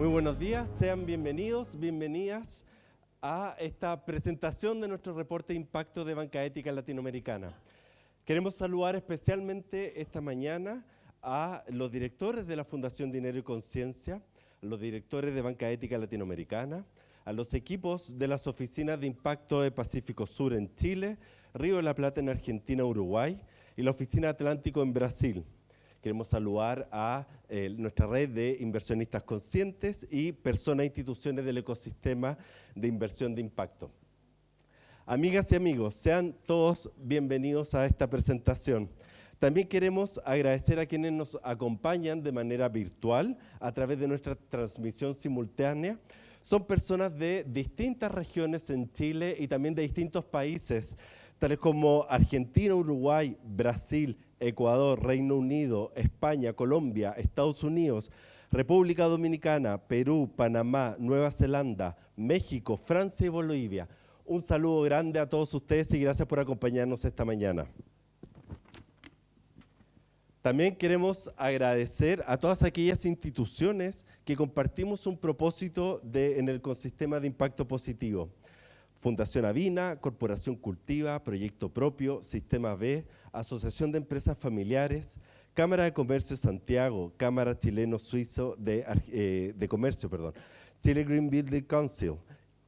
Muy buenos días, sean bienvenidos, bienvenidas a esta presentación de nuestro reporte de impacto de banca ética latinoamericana. Queremos saludar especialmente esta mañana a los directores de la Fundación Dinero y Conciencia, los directores de Banca Ética Latinoamericana, a los equipos de las oficinas de impacto de Pacífico Sur en Chile, Río de la Plata en Argentina, Uruguay y la Oficina Atlántico en Brasil. Queremos saludar a nuestra red de inversionistas conscientes y personas e instituciones del ecosistema de inversión de impacto. Amigas y amigos, sean todos bienvenidos a esta presentación. También queremos agradecer a quienes nos acompañan de manera virtual a través de nuestra transmisión simultánea. Son personas de distintas regiones en Chile y también de distintos países, tales como Argentina, Uruguay, Brasil, Ecuador, Reino Unido, España, Colombia, Estados Unidos, República Dominicana, Perú, Panamá, Nueva Zelanda, México, Francia y Bolivia. Un saludo grande a todos ustedes y gracias por acompañarnos esta mañana. También queremos agradecer a todas aquellas instituciones que compartimos un propósito en el ecosistema de impacto positivo. Fundación Avina, Corporación Cultiva, Proyecto Propio, Sistema B, Asociación de Empresas Familiares, Cámara de Comercio de Santiago, Cámara Chileno-Suizo de Comercio, Chile Green Building Council,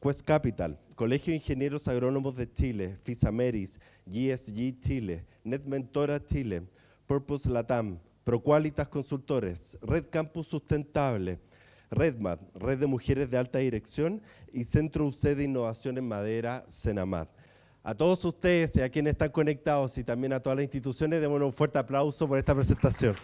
Quest Capital, Colegio de Ingenieros Agrónomos de Chile, FISAMERIS, GSG Chile, NetMentora Chile, Purpose Latam, Proqualitas Consultores, Red Campus Sustentable, RedMat, Red de Mujeres de Alta Dirección y Centro UC de Innovación en Madera, Senamad. A todos ustedes y a quienes están conectados y también a todas las instituciones, démosle un fuerte aplauso por esta presentación.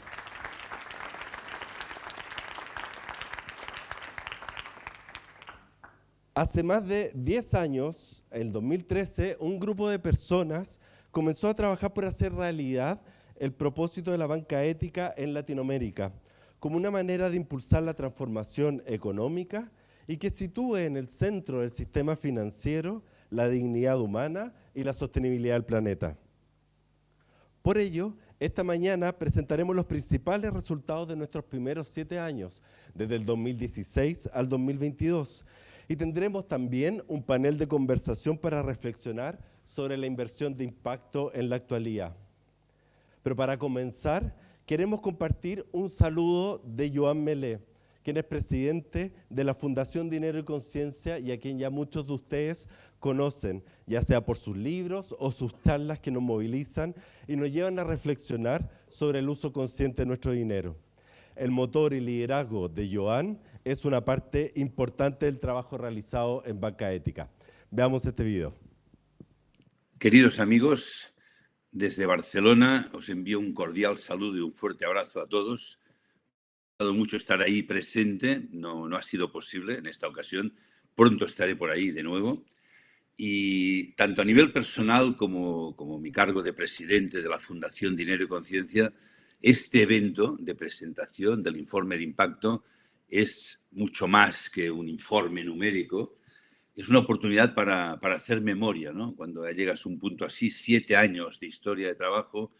Hace más de 10 años, en 2013, un grupo de personas comenzó a trabajar por hacer realidad el propósito de la banca ética en Latinoamérica, como una manera de impulsar la transformación económica y que sitúe en el centro del sistema financiero la dignidad humana y la sostenibilidad del planeta. Por ello, esta mañana presentaremos los principales resultados de nuestros primeros 7 años, desde el 2016 al 2022, y tendremos también un panel de conversación para reflexionar sobre la inversión de impacto en la actualidad. Pero para comenzar, queremos compartir un saludo de Joan Melé, quien es presidente de la Fundación Dinero y Conciencia y a quien ya muchos de ustedes conocen, ya sea por sus libros o sus charlas que nos movilizan y nos llevan a reflexionar sobre el uso consciente de nuestro dinero. El motor y liderazgo de Joan es una parte importante del trabajo realizado en Banca Ética. Veamos este video. Queridos amigos, desde Barcelona os envío un cordial saludo y un fuerte abrazo a todos. Me ha gustado mucho estar ahí presente, no ha sido posible en esta ocasión. Pronto estaré por ahí de nuevo. Y tanto a nivel personal como mi cargo de presidente de la Fundación Dinero y Conciencia, este evento de presentación del informe de impacto es mucho más que un informe numérico. Es una oportunidad para hacer memoria, ¿no? Cuando llegas a un punto así, 7 años de historia de trabajo,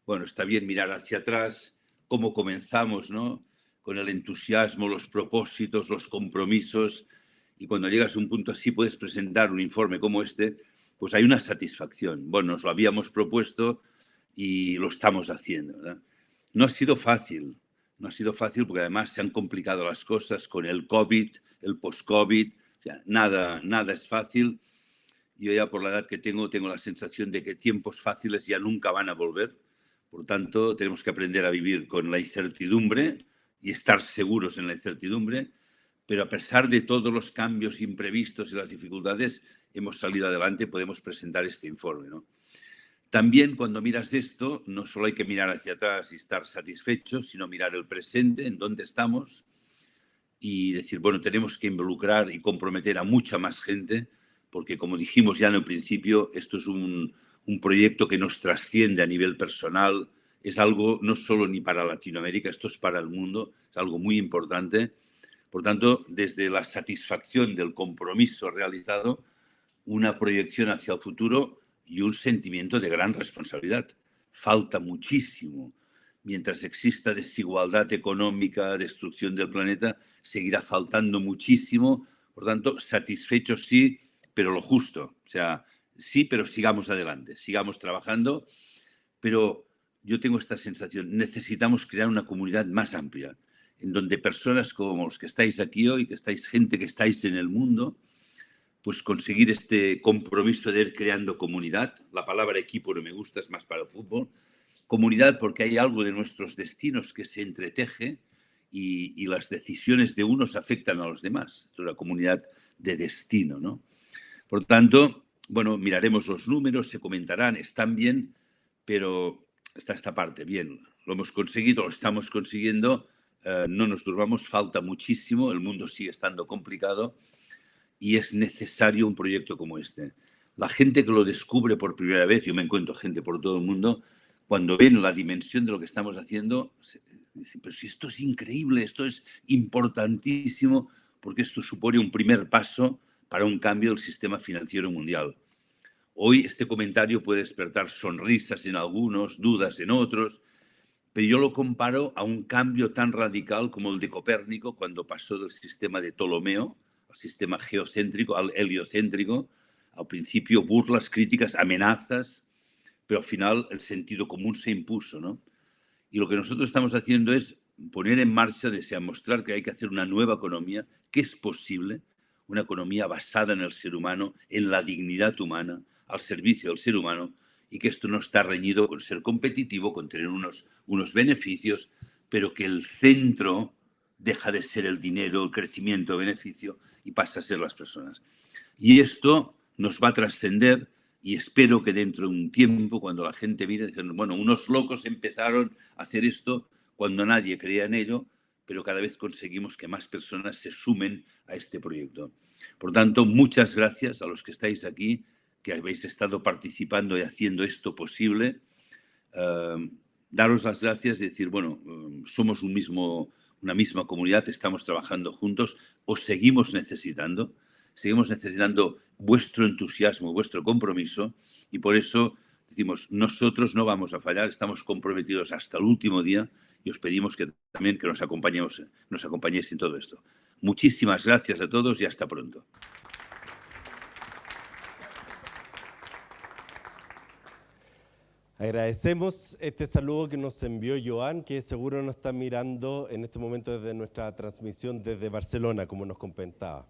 bueno, está bien mirar hacia atrás, cómo comenzamos, ¿no? Con el entusiasmo, los propósitos, los compromisos, y cuando llegas a un punto así puedes presentar un informe como este, pues hay una satisfacción. Bueno, nos lo habíamos propuesto y lo estamos haciendo, ¿verdad? No ha sido fácil porque además se han complicado las cosas con el COVID, el post-COVID. O sea, nada es fácil. Yo ya por la edad que tengo la sensación de que tiempos fáciles ya nunca van a volver. Por tanto, tenemos que aprender a vivir con la incertidumbre y estar seguros en la incertidumbre. Pero a pesar de todos los cambios imprevistos y las dificultades, hemos salido adelante y podemos presentar este informe, ¿no? También cuando miras esto, no solo hay que mirar hacia atrás y estar satisfechos, sino mirar el presente, en dónde estamos, y decir, bueno, tenemos que involucrar y comprometer a mucha más gente, porque como dijimos ya en el principio, esto es un proyecto que nos trasciende a nivel personal, es algo no solo ni para Latinoamérica, esto es para el mundo, es algo muy importante. Por tanto, desde la satisfacción del compromiso realizado, una proyección hacia el futuro y un sentimiento de gran responsabilidad. Falta muchísimo. mientras exista desigualdad económica, destrucción del planeta, seguirá faltando muchísimo. Por tanto, satisfechos sí, pero lo justo. O sea, sí, pero sigamos adelante, sigamos trabajando. Pero yo tengo esta sensación, necesitamos crear una comunidad más amplia, en donde personas como los que estáis aquí hoy, gente que estáis en el mundo, pues conseguir este compromiso de ir creando comunidad. La palabra equipo no me gusta, es más para el fútbol. Comunidad porque hay algo de nuestros destinos que se entreteje y las decisiones de unos afectan a los demás. Es una comunidad de destino, ¿no? Por tanto, bueno, miraremos los números, se comentarán, están bien, pero está esta parte, bien, lo hemos conseguido, lo estamos consiguiendo, no nos durmamos, falta muchísimo, el mundo sigue estando complicado y es necesario un proyecto como este. La gente que lo descubre por primera vez, yo me encuentro gente por todo el mundo, cuando ven la dimensión de lo que estamos haciendo, dicen, pero si esto es increíble, esto es importantísimo, porque esto supone un primer paso para un cambio del sistema financiero mundial. Hoy este comentario puede despertar sonrisas en algunos, dudas en otros, pero yo lo comparo a un cambio tan radical como el de Copérnico cuando pasó del sistema de Ptolomeo al sistema geocéntrico, al heliocéntrico. Al principio burlas, críticas, amenazas, pero al final el sentido común se impuso, ¿no? Y lo que nosotros estamos haciendo es poner en marcha, mostrar que hay que hacer una nueva economía, que es posible, una economía basada en el ser humano, en la dignidad humana, al servicio del ser humano, y que esto no está reñido con ser competitivo, con tener unos beneficios, pero que el centro deja de ser el dinero, el crecimiento, el beneficio, y pasa a ser las personas. Y esto nos va a trascender, y espero que dentro de un tiempo, cuando la gente mire, digan, bueno, unos locos empezaron a hacer esto cuando nadie creía en ello, pero cada vez conseguimos que más personas se sumen a este proyecto. Por tanto, muchas gracias a los que estáis aquí, que habéis estado participando y haciendo esto posible. Daros las gracias y decir, bueno, somos una misma comunidad, estamos trabajando juntos, os seguimos necesitando vuestro entusiasmo, vuestro compromiso, y por eso decimos, nosotros no vamos a fallar, estamos comprometidos hasta el último día y os pedimos que también que nos acompañéis en todo esto. Muchísimas gracias a todos y hasta pronto. Agradecemos este saludo que nos envió Joan, que seguro nos está mirando en este momento desde nuestra transmisión desde Barcelona, como nos comentaba.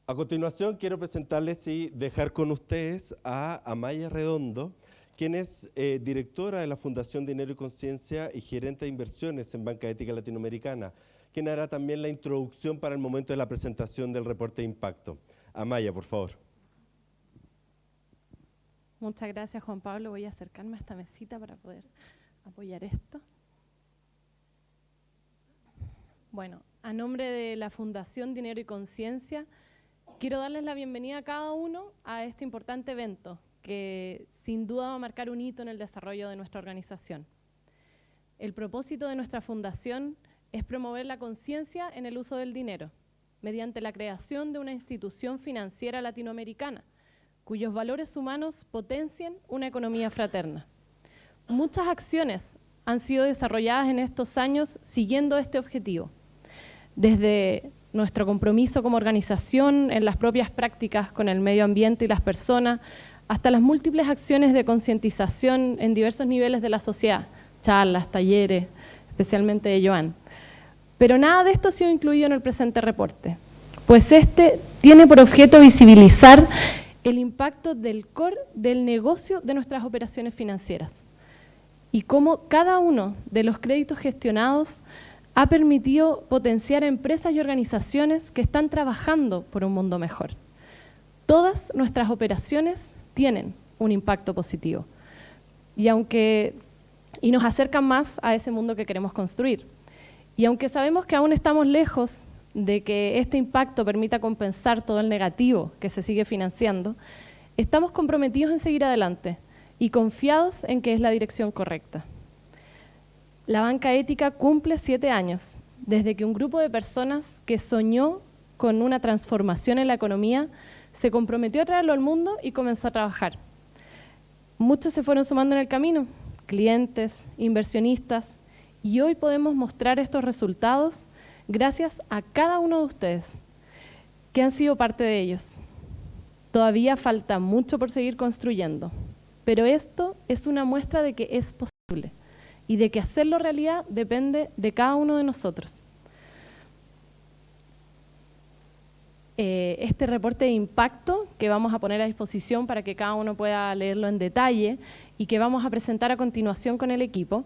A continuación quiero presentarles y dejar con ustedes a Amaya Redondo, quien es directora de la Fundación Dinero y Conciencia y gerente de inversiones en Banca Ética Latinoamericana, quien hará también la introducción para el momento de la presentación del reporte de impacto. Amaya, por favor. Muchas gracias, Juan Pablo. Voy a acercarme a esta mesita para poder apoyar esto. Bueno, a nombre de la Fundación Dinero y Conciencia, quiero darles la bienvenida a cada uno a este importante evento que sin duda va a marcar un hito en el desarrollo de nuestra organización. El propósito de nuestra fundación es promover la conciencia en el uso del dinero mediante la creación de una institución financiera latinoamericana cuyos valores humanos potencien una economía fraterna. Muchas acciones han sido desarrolladas en estos años siguiendo este objetivo, desde nuestro compromiso como organización en las propias prácticas con el medio ambiente y las personas, hasta las múltiples acciones de concientización en diversos niveles de la sociedad, charlas, talleres, especialmente de Joan. Pero nada de esto ha sido incluido en el presente reporte, pues este tiene por objeto visibilizar el impacto del core del negocio de nuestras operaciones financieras y cómo cada uno de los créditos gestionados ha permitido potenciar a empresas y organizaciones que están trabajando por un mundo mejor. Todas nuestras operaciones tienen un impacto positivo y nos acercan más a ese mundo que queremos construir. Y aunque sabemos que aún estamos lejos de que este impacto permita compensar todo el negativo que se sigue financiando, estamos comprometidos en seguir adelante y confiados en que es la dirección correcta. La banca ética cumple 7 años desde que un grupo de personas que soñó con una transformación en la economía se comprometió a traerlo al mundo y comenzó a trabajar. Muchos se fueron sumando en el camino, clientes, inversionistas, y hoy podemos mostrar estos resultados gracias a cada uno de ustedes, que han sido parte de ellos. Todavía falta mucho por seguir construyendo, pero esto es una muestra de que es posible y de que hacerlo realidad depende de cada uno de nosotros. Este reporte de impacto que vamos a poner a disposición para que cada uno pueda leerlo en detalle y que vamos a presentar a continuación con el equipo,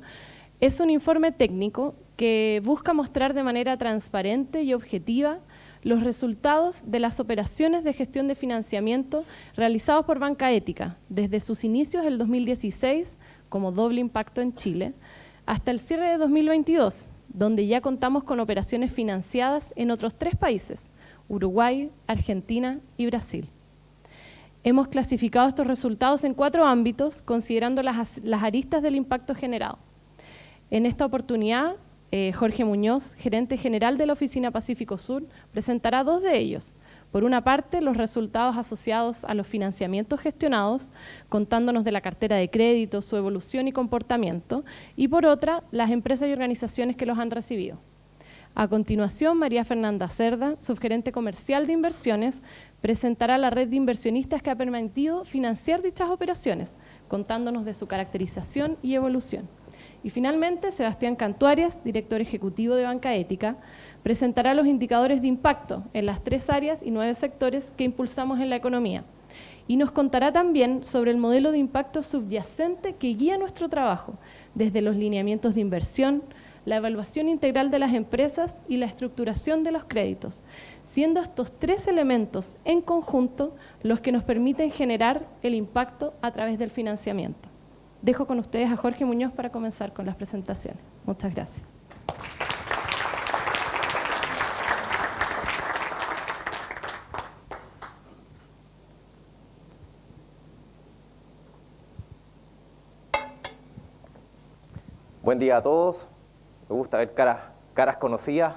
es un informe técnico que busca mostrar de manera transparente y objetiva los resultados de las operaciones de gestión de financiamiento realizados por Banca Ética desde sus inicios en el 2016 como doble impacto en Chile hasta el cierre de 2022, donde ya contamos con operaciones financiadas en otros 3 países, Uruguay, Argentina y Brasil. Hemos clasificado estos resultados en 4 ámbitos, considerando las aristas del impacto generado. En esta oportunidad, Jorge Muñoz, gerente general de la Oficina Pacífico Sur, presentará 2 de ellos. Por una parte, los resultados asociados a los financiamientos gestionados, contándonos de la cartera de crédito, su evolución y comportamiento, y por otra, las empresas y organizaciones que los han recibido. A continuación, María Fernanda Cerda, subgerente comercial de inversiones, presentará la red de inversionistas que ha permitido financiar dichas operaciones, contándonos de su caracterización y evolución. Y finalmente, Sebastián Cantuarias, director ejecutivo de Banca Ética, presentará los indicadores de impacto en las 3 áreas y 9 sectores que impulsamos en la economía. Y nos contará también sobre el modelo de impacto subyacente que guía nuestro trabajo, desde los lineamientos de inversión, la evaluación integral de las empresas y la estructuración de los créditos, siendo estos 3 elementos en conjunto los que nos permiten generar el impacto a través del financiamiento. Dejo con ustedes a Jorge Muñoz para comenzar con las presentaciones. Muchas gracias. Buen día a todos. Me gusta ver caras conocidas,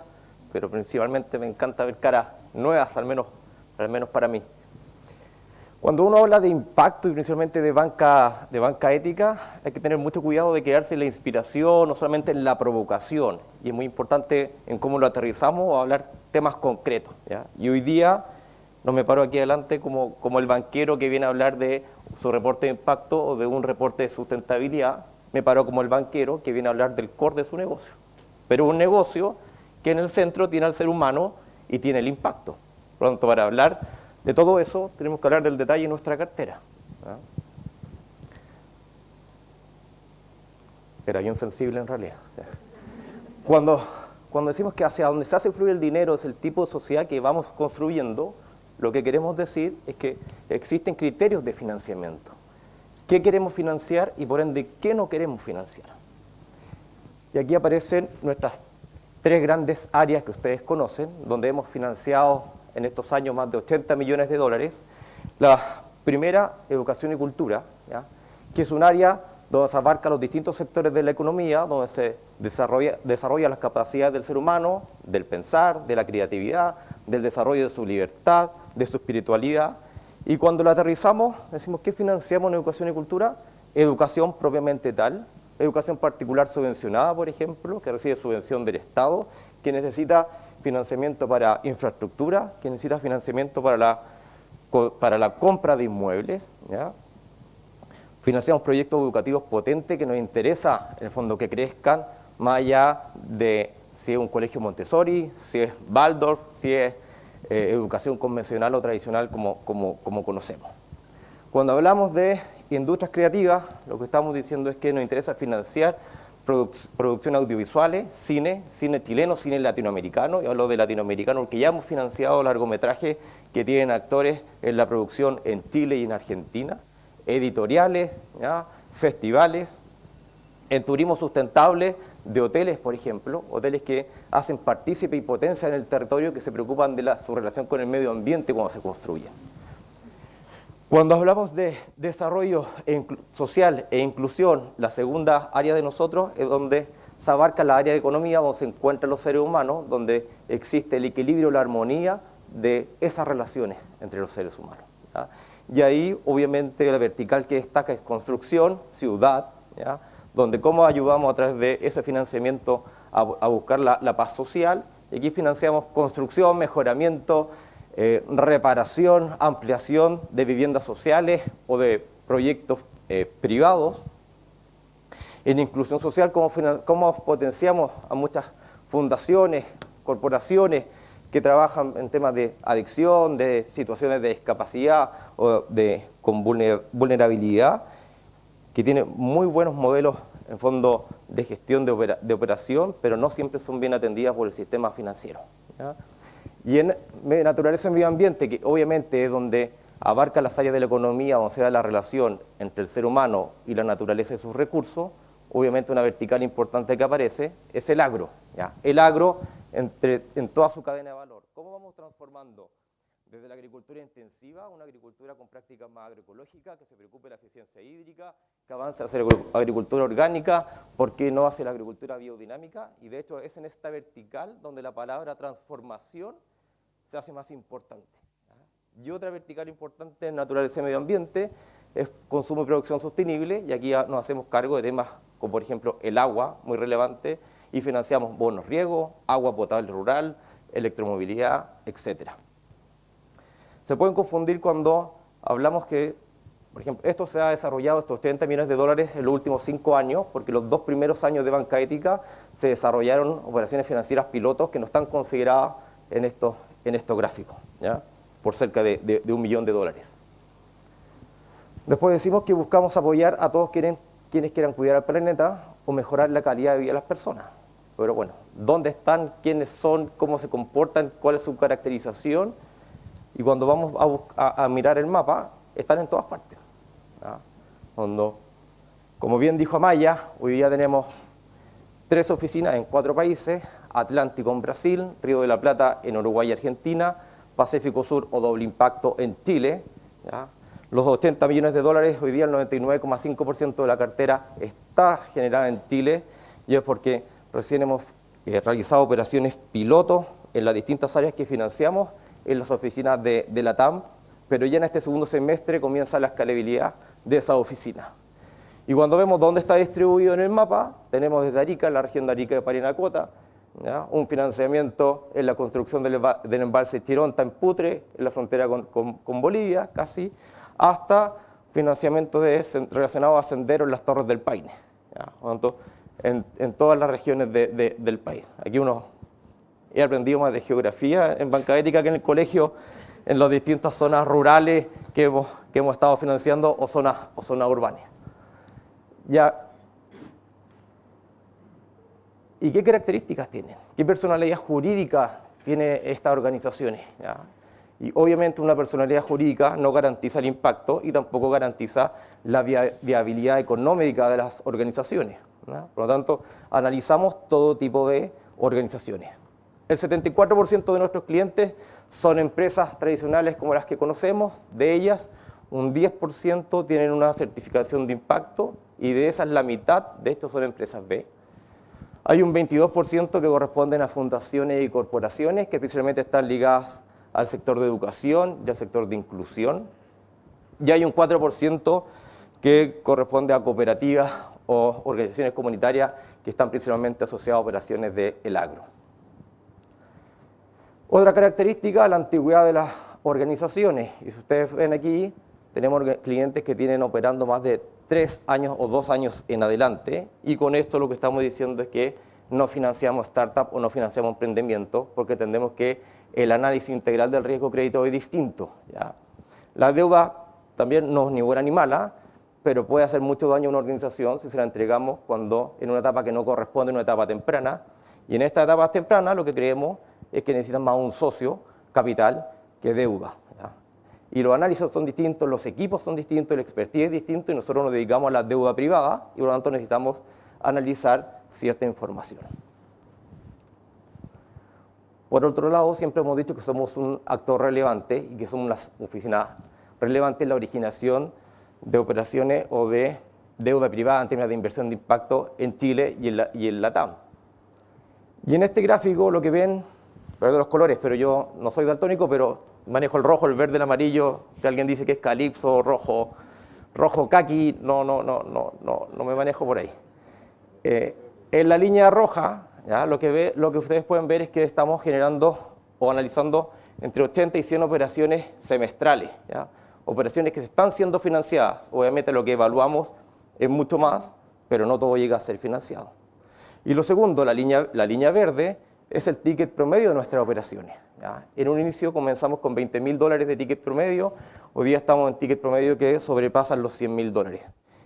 pero principalmente me encanta ver caras nuevas, al menos para mí. Cuando uno habla de impacto y principalmente de banca ética, hay que tener mucho cuidado de quedarse en la inspiración, no solamente en la provocación. Y es muy importante en cómo lo aterrizamos o hablar temas concretos, ¿ya? Y hoy día no me paro aquí adelante como el banquero que viene a hablar de su reporte de impacto o de un reporte de sustentabilidad. Me paro como el banquero que viene a hablar del core de su negocio. Pero un negocio que en el centro tiene al ser humano y tiene el impacto. Por lo tanto, para hablar de todo eso, tenemos que hablar del detalle de nuestra cartera. Era bien sensible en realidad. Cuando decimos que hacia donde se hace fluir el dinero es el tipo de sociedad que vamos construyendo, lo que queremos decir es que existen criterios de financiamiento. ¿Qué queremos financiar y por ende qué no queremos financiar? Y aquí aparecen nuestras 3 grandes áreas que ustedes conocen, donde hemos financiado en estos años más de 80 millones de dólares. La primera, educación y cultura, ¿ya? Que es un área donde se abarca los distintos sectores de la economía, donde se desarrolla las capacidades del ser humano, del pensar, de la creatividad, del desarrollo de su libertad, de su espiritualidad. Y cuando lo aterrizamos, decimos, ¿qué financiamos en educación y cultura? Educación propiamente tal, educación particular subvencionada, por ejemplo, que recibe subvención del Estado, que necesita financiamiento para infraestructura, que necesita financiamiento para la compra de inmuebles, ¿ya? Financiamos proyectos educativos potentes que nos interesa, en el fondo, que crezcan, más allá de si es un colegio Montessori, si es Waldorf, si es educación convencional o tradicional como conocemos. Cuando hablamos de industrias creativas, lo que estamos diciendo es que nos interesa financiar producción audiovisuales, cine chileno, cine latinoamericano. Y hablo de latinoamericano porque ya hemos financiado largometrajes que tienen actores en la producción en Chile y en Argentina, editoriales, ¿ya? Festivales, en turismo sustentable de hoteles, por ejemplo, hoteles que hacen partícipe y potencia en el territorio, que se preocupan de su relación con el medio ambiente cuando se construyen. Cuando hablamos de desarrollo social e inclusión, la segunda área de nosotros es donde se abarca la área de economía, donde se encuentran los seres humanos, donde existe el equilibrio, la armonía de esas relaciones entre los seres humanos, ¿ya? Y ahí, obviamente, la vertical que destaca es construcción, ciudad, ¿ya? donde cómo ayudamos a través de ese financiamiento a buscar la paz social. Y aquí financiamos construcción, mejoramiento, reparación, ampliación de viviendas sociales o de proyectos privados. En inclusión social, cómo potenciamos a muchas fundaciones, corporaciones que trabajan en temas de adicción, de situaciones de discapacidad o con vulnerabilidad, que tienen muy buenos modelos en fondo de gestión de operación, pero no siempre son bien atendidas por el sistema financiero, ¿ya? Y en naturaleza y medio ambiente, que obviamente es donde abarca las áreas de la economía, donde se da la relación entre el ser humano y la naturaleza y sus recursos, obviamente una vertical importante que aparece es el agro, ¿ya? El agro en toda su cadena de valor. ¿Cómo vamos transformando desde la agricultura intensiva, una agricultura con prácticas más agroecológicas, que se preocupe de la eficiencia hídrica, que avance hacia la agricultura orgánica, por qué no hacia la agricultura biodinámica? Y de hecho es en esta vertical donde la palabra transformación se hace más importante. Y otra vertical importante en naturaleza y medio ambiente es consumo y producción sostenible, y aquí nos hacemos cargo de temas como por ejemplo el agua, muy relevante, y financiamos bonos riego, agua potable rural, electromovilidad, etcétera. Se pueden confundir cuando hablamos que, por ejemplo, esto se ha desarrollado, estos 30 millones de dólares en los últimos 5 años, porque los 2 primeros años de banca ética se desarrollaron operaciones financieras pilotos que no están consideradas en estos gráficos, ¿ya? Por cerca de $1 millón. Después decimos que buscamos apoyar a todos quienes quieran cuidar al planeta o mejorar la calidad de vida de las personas. Pero bueno, ¿dónde están? ¿Quiénes son? ¿Cómo se comportan? ¿Cuál es su caracterización? Y cuando vamos a mirar el mapa, están en todas partes, ¿ya? Como bien dijo Amaya, hoy día tenemos 3 oficinas en 4 países: Atlántico en Brasil, Río de la Plata en Uruguay y Argentina, Pacífico Sur o doble impacto en Chile, ¿ya? Los 80 millones de dólares, hoy día el 99,5% de la cartera está generada en Chile, y es porque recién hemos realizado operaciones pilotos en las distintas áreas que financiamos en las oficinas de la TAM, pero ya en este segundo semestre comienza la escalabilidad de esa oficina. Y cuando vemos dónde está distribuido en el mapa, tenemos desde Arica, la región de Arica de Parinacota, ¿ya? Un financiamiento en la construcción del embalse Chironta en Putre, en la frontera con Bolivia, casi, hasta financiamiento relacionado a senderos en las Torres del Paine, ¿ya? En todas las regiones del país. Aquí he aprendido más de geografía en banca ética que en el colegio, en las distintas zonas rurales que hemos estado financiando o zonas urbanas. Ya. ¿Y qué características tienen? ¿Qué personalidad jurídica tiene estas organizaciones? ¿Ya? Y obviamente una personalidad jurídica no garantiza el impacto y tampoco garantiza la viabilidad económica de las organizaciones, ¿ya? Por lo tanto, analizamos todo tipo de organizaciones. El 74% de nuestros clientes son empresas tradicionales como las que conocemos. De ellas, un 10% tienen una certificación de impacto, y de esas la mitad de estos son empresas B. Hay un 22% que corresponden a fundaciones y corporaciones que principalmente están ligadas al sector de educación y al sector de inclusión. Y hay un 4% que corresponde a cooperativas o organizaciones comunitarias que están principalmente asociadas a operaciones del agro. Otra característica, la antigüedad de las organizaciones. Y si ustedes ven aquí, tenemos clientes que tienen operando más de 3 años o 2 años en adelante, y con esto lo que estamos diciendo es que no financiamos startup o no financiamos emprendimiento, porque entendemos que el análisis integral del riesgo crédito es distinto, ¿ya? La deuda también no es ni buena ni mala, pero puede hacer mucho daño a una organización si se la entregamos en una etapa que no corresponde, en una etapa temprana. Y en esta etapa temprana lo que creemos es que necesitan más un socio capital que deuda, ¿ya? Y los análisis son distintos, los equipos son distintos, el expertise es distinto, y nosotros nos dedicamos a la deuda privada, y por lo tanto necesitamos analizar cierta información. Por otro lado, siempre hemos dicho que somos un actor relevante y que somos una oficina relevante en la originación de operaciones o de deuda privada en términos de inversión de impacto en Chile y en la TAM. Y en este gráfico lo que ven, perdón los colores, pero yo no soy daltónico, pero manejo el rojo, el verde, el amarillo. Si alguien dice que es calipso, rojo caqui, no me manejo por ahí. En la línea roja, ¿ya? Lo que ustedes pueden ver es que estamos generando o analizando entre 80 y 100 operaciones semestrales, ¿ya? Operaciones que están siendo financiadas. Obviamente lo que evaluamos es mucho más, pero no todo llega a ser financiado. Y lo segundo, la línea verde, es el ticket promedio de nuestras operaciones, ¿ya? En un inicio comenzamos con $20.000 de ticket promedio, hoy día estamos en ticket promedio que sobrepasan los $100.000.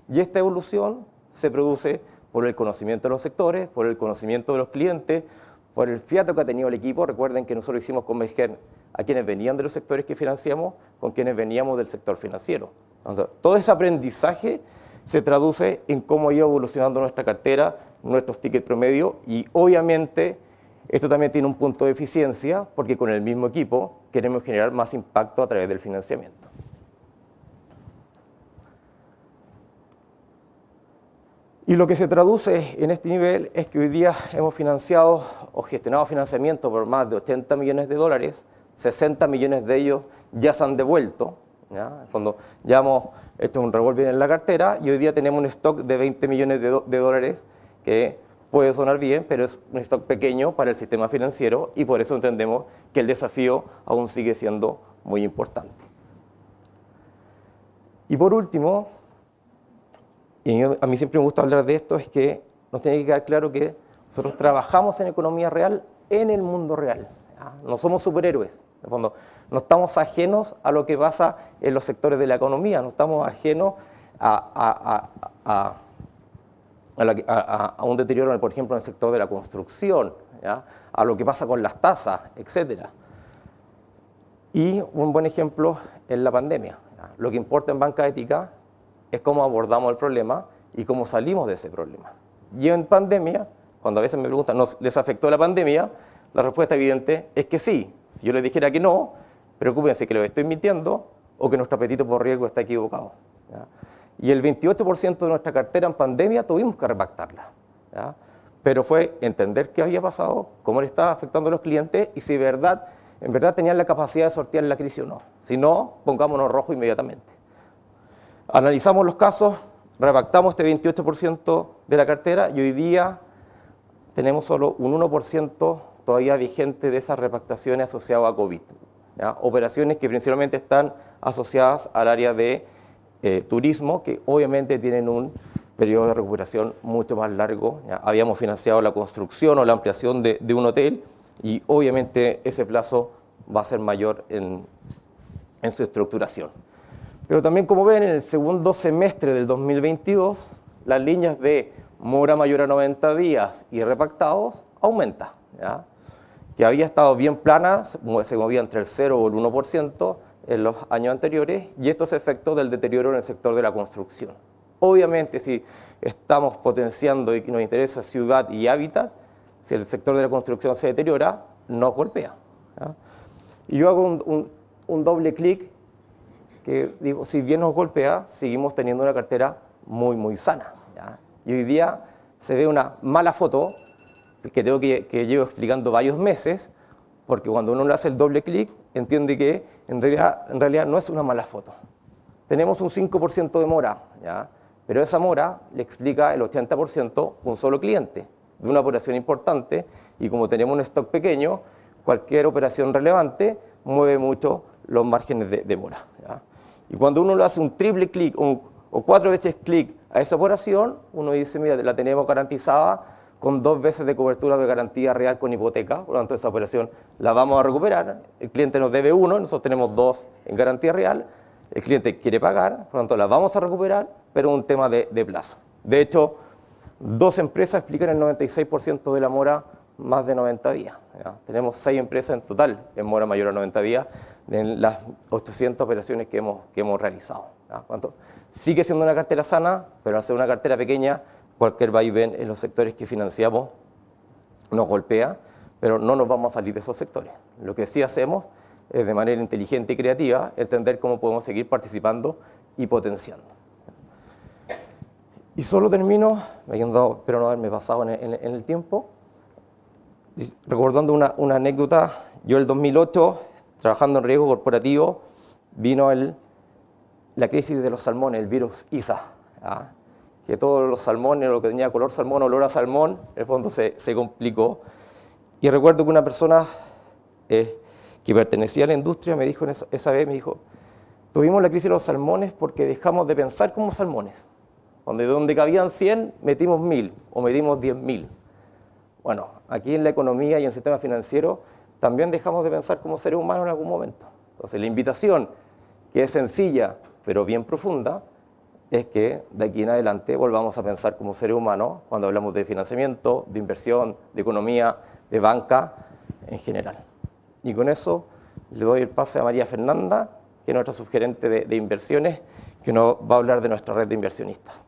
Y esta evolución se produce por el conocimiento de los sectores, por el conocimiento de los clientes, por el fiato que ha tenido el equipo. Recuerden que nosotros hicimos converger a quienes venían de los sectores que financiamos con quienes veníamos del sector financiero. Entonces, todo ese aprendizaje se traduce en cómo ha ido evolucionando nuestra cartera, nuestros tickets promedio, y obviamente esto también tiene un punto de eficiencia porque con el mismo equipo queremos generar más impacto a través del financiamiento. Y lo que se traduce en este nivel es que hoy día hemos financiado o gestionado financiamiento por más de $80 millones, 60 millones de ellos ya se han devuelto, ¿ya? Cuando llevamos, esto es un revolver en la cartera, y hoy día tenemos un stock de $20 millones de dólares que puede sonar bien, pero es un stock pequeño para el sistema financiero y por eso entendemos que el desafío aún sigue siendo muy importante. Y por último, y a mí siempre me gusta hablar de esto, es que nos tiene que quedar claro que nosotros trabajamos en economía real en el mundo real, ¿ya? No somos superhéroes, en el fondo, no estamos ajenos a lo que pasa en los sectores de la economía, no estamos ajenos a un deterioro, por ejemplo, en el sector de la construcción, ¿ya? A lo que pasa con las tasas, etc. Y un buen ejemplo es la pandemia, ¿ya? Lo que importa en banca ética es cómo abordamos el problema y cómo salimos de ese problema. Y en pandemia, cuando a veces me preguntan, ¿les afectó la pandemia? La respuesta evidente es que sí. Si yo les dijera que no, preocúpense que les estoy mintiendo o que nuestro apetito por riesgo está equivocado, ¿ya? Y el 28% de nuestra cartera en pandemia tuvimos que repactarla, ¿ya? Pero fue entender qué había pasado, cómo le estaba afectando a los clientes y si en verdad tenían la capacidad de sortear la crisis o no. Si no, pongámonos rojo inmediatamente. Analizamos los casos, repactamos este 28% de la cartera y hoy día tenemos solo un 1% todavía vigente de esas repactaciones asociadas a COVID, ¿ya? Operaciones que principalmente están asociadas al área de turismo, que obviamente tienen un periodo de recuperación mucho más largo, ¿ya? Habíamos financiado la construcción o la ampliación de un hotel y obviamente ese plazo va a ser mayor en su estructuración. Pero también, como ven, en el segundo semestre del 2022, las líneas de mora mayor a 90 días y repactados aumentan, ¿ya? Que había estado bien plana, se movía entre el 0 o el 1% en los años anteriores, y esto es efecto del deterioro en el sector de la construcción. Obviamente, si estamos potenciando y nos interesa ciudad y hábitat, si el sector de la construcción se deteriora, nos golpea, ¿ya? Y yo hago un doble clic que digo, si bien nos golpea, seguimos teniendo una cartera muy, muy sana, ¿ya? Y hoy día se ve una mala foto que llevo explicando varios meses, porque cuando uno le hace el doble clic, entiende que en realidad no es una mala foto. Tenemos un 5% de mora, ¿ya? Pero esa mora le explica el 80% un solo cliente, de una operación importante, y como tenemos un stock pequeño, cualquier operación relevante mueve mucho los márgenes de mora, ¿ya? Y cuando uno le hace un triple clic o 4 veces clic a esa operación, uno dice, mira, la tenemos garantizada con 2 veces de cobertura de garantía real con hipoteca, por lo tanto esa operación la vamos a recuperar, el cliente nos debe 1, nosotros tenemos 2 en garantía real, el cliente quiere pagar, por lo tanto la vamos a recuperar, pero es un tema de plazo. De hecho, 2 empresas explican el 96% de la mora más de 90 días, ¿ya? Tenemos 6 empresas en total en mora mayor a 90 días en las 800 operaciones que hemos realizado, ¿ya? Sigue siendo una cartera sana, pero al ser una cartera pequeña, cualquier vaivén en los sectores que financiamos nos golpea, pero no nos vamos a salir de esos sectores. Lo que sí hacemos es de manera inteligente y creativa entender cómo podemos seguir participando y potenciando. Y solo termino, espero no haberme pasado en el tiempo, recordando una anécdota. Yo en el 2008, trabajando en riesgo corporativo, vino la crisis de los salmones, el virus ISA, ¿ya? que todos los salmones, lo que tenía color salmón, olor a salmón, en el fondo se complicó. Y recuerdo que una persona que pertenecía a la industria me dijo esa vez, me dijo, tuvimos la crisis de los salmones porque dejamos de pensar como salmones. Donde cabían 100, metimos 1000 o metimos 10.000. Bueno, aquí en la economía y en el sistema financiero también dejamos de pensar como seres humanos en algún momento. Entonces la invitación, que es sencilla pero bien profunda, es que de aquí en adelante volvamos a pensar como seres humanos cuando hablamos de financiamiento, de inversión, de economía, de banca en general. Y con eso le doy el pase a María Fernanda, que es nuestra subgerente de inversiones, que nos va a hablar de nuestra red de inversionistas.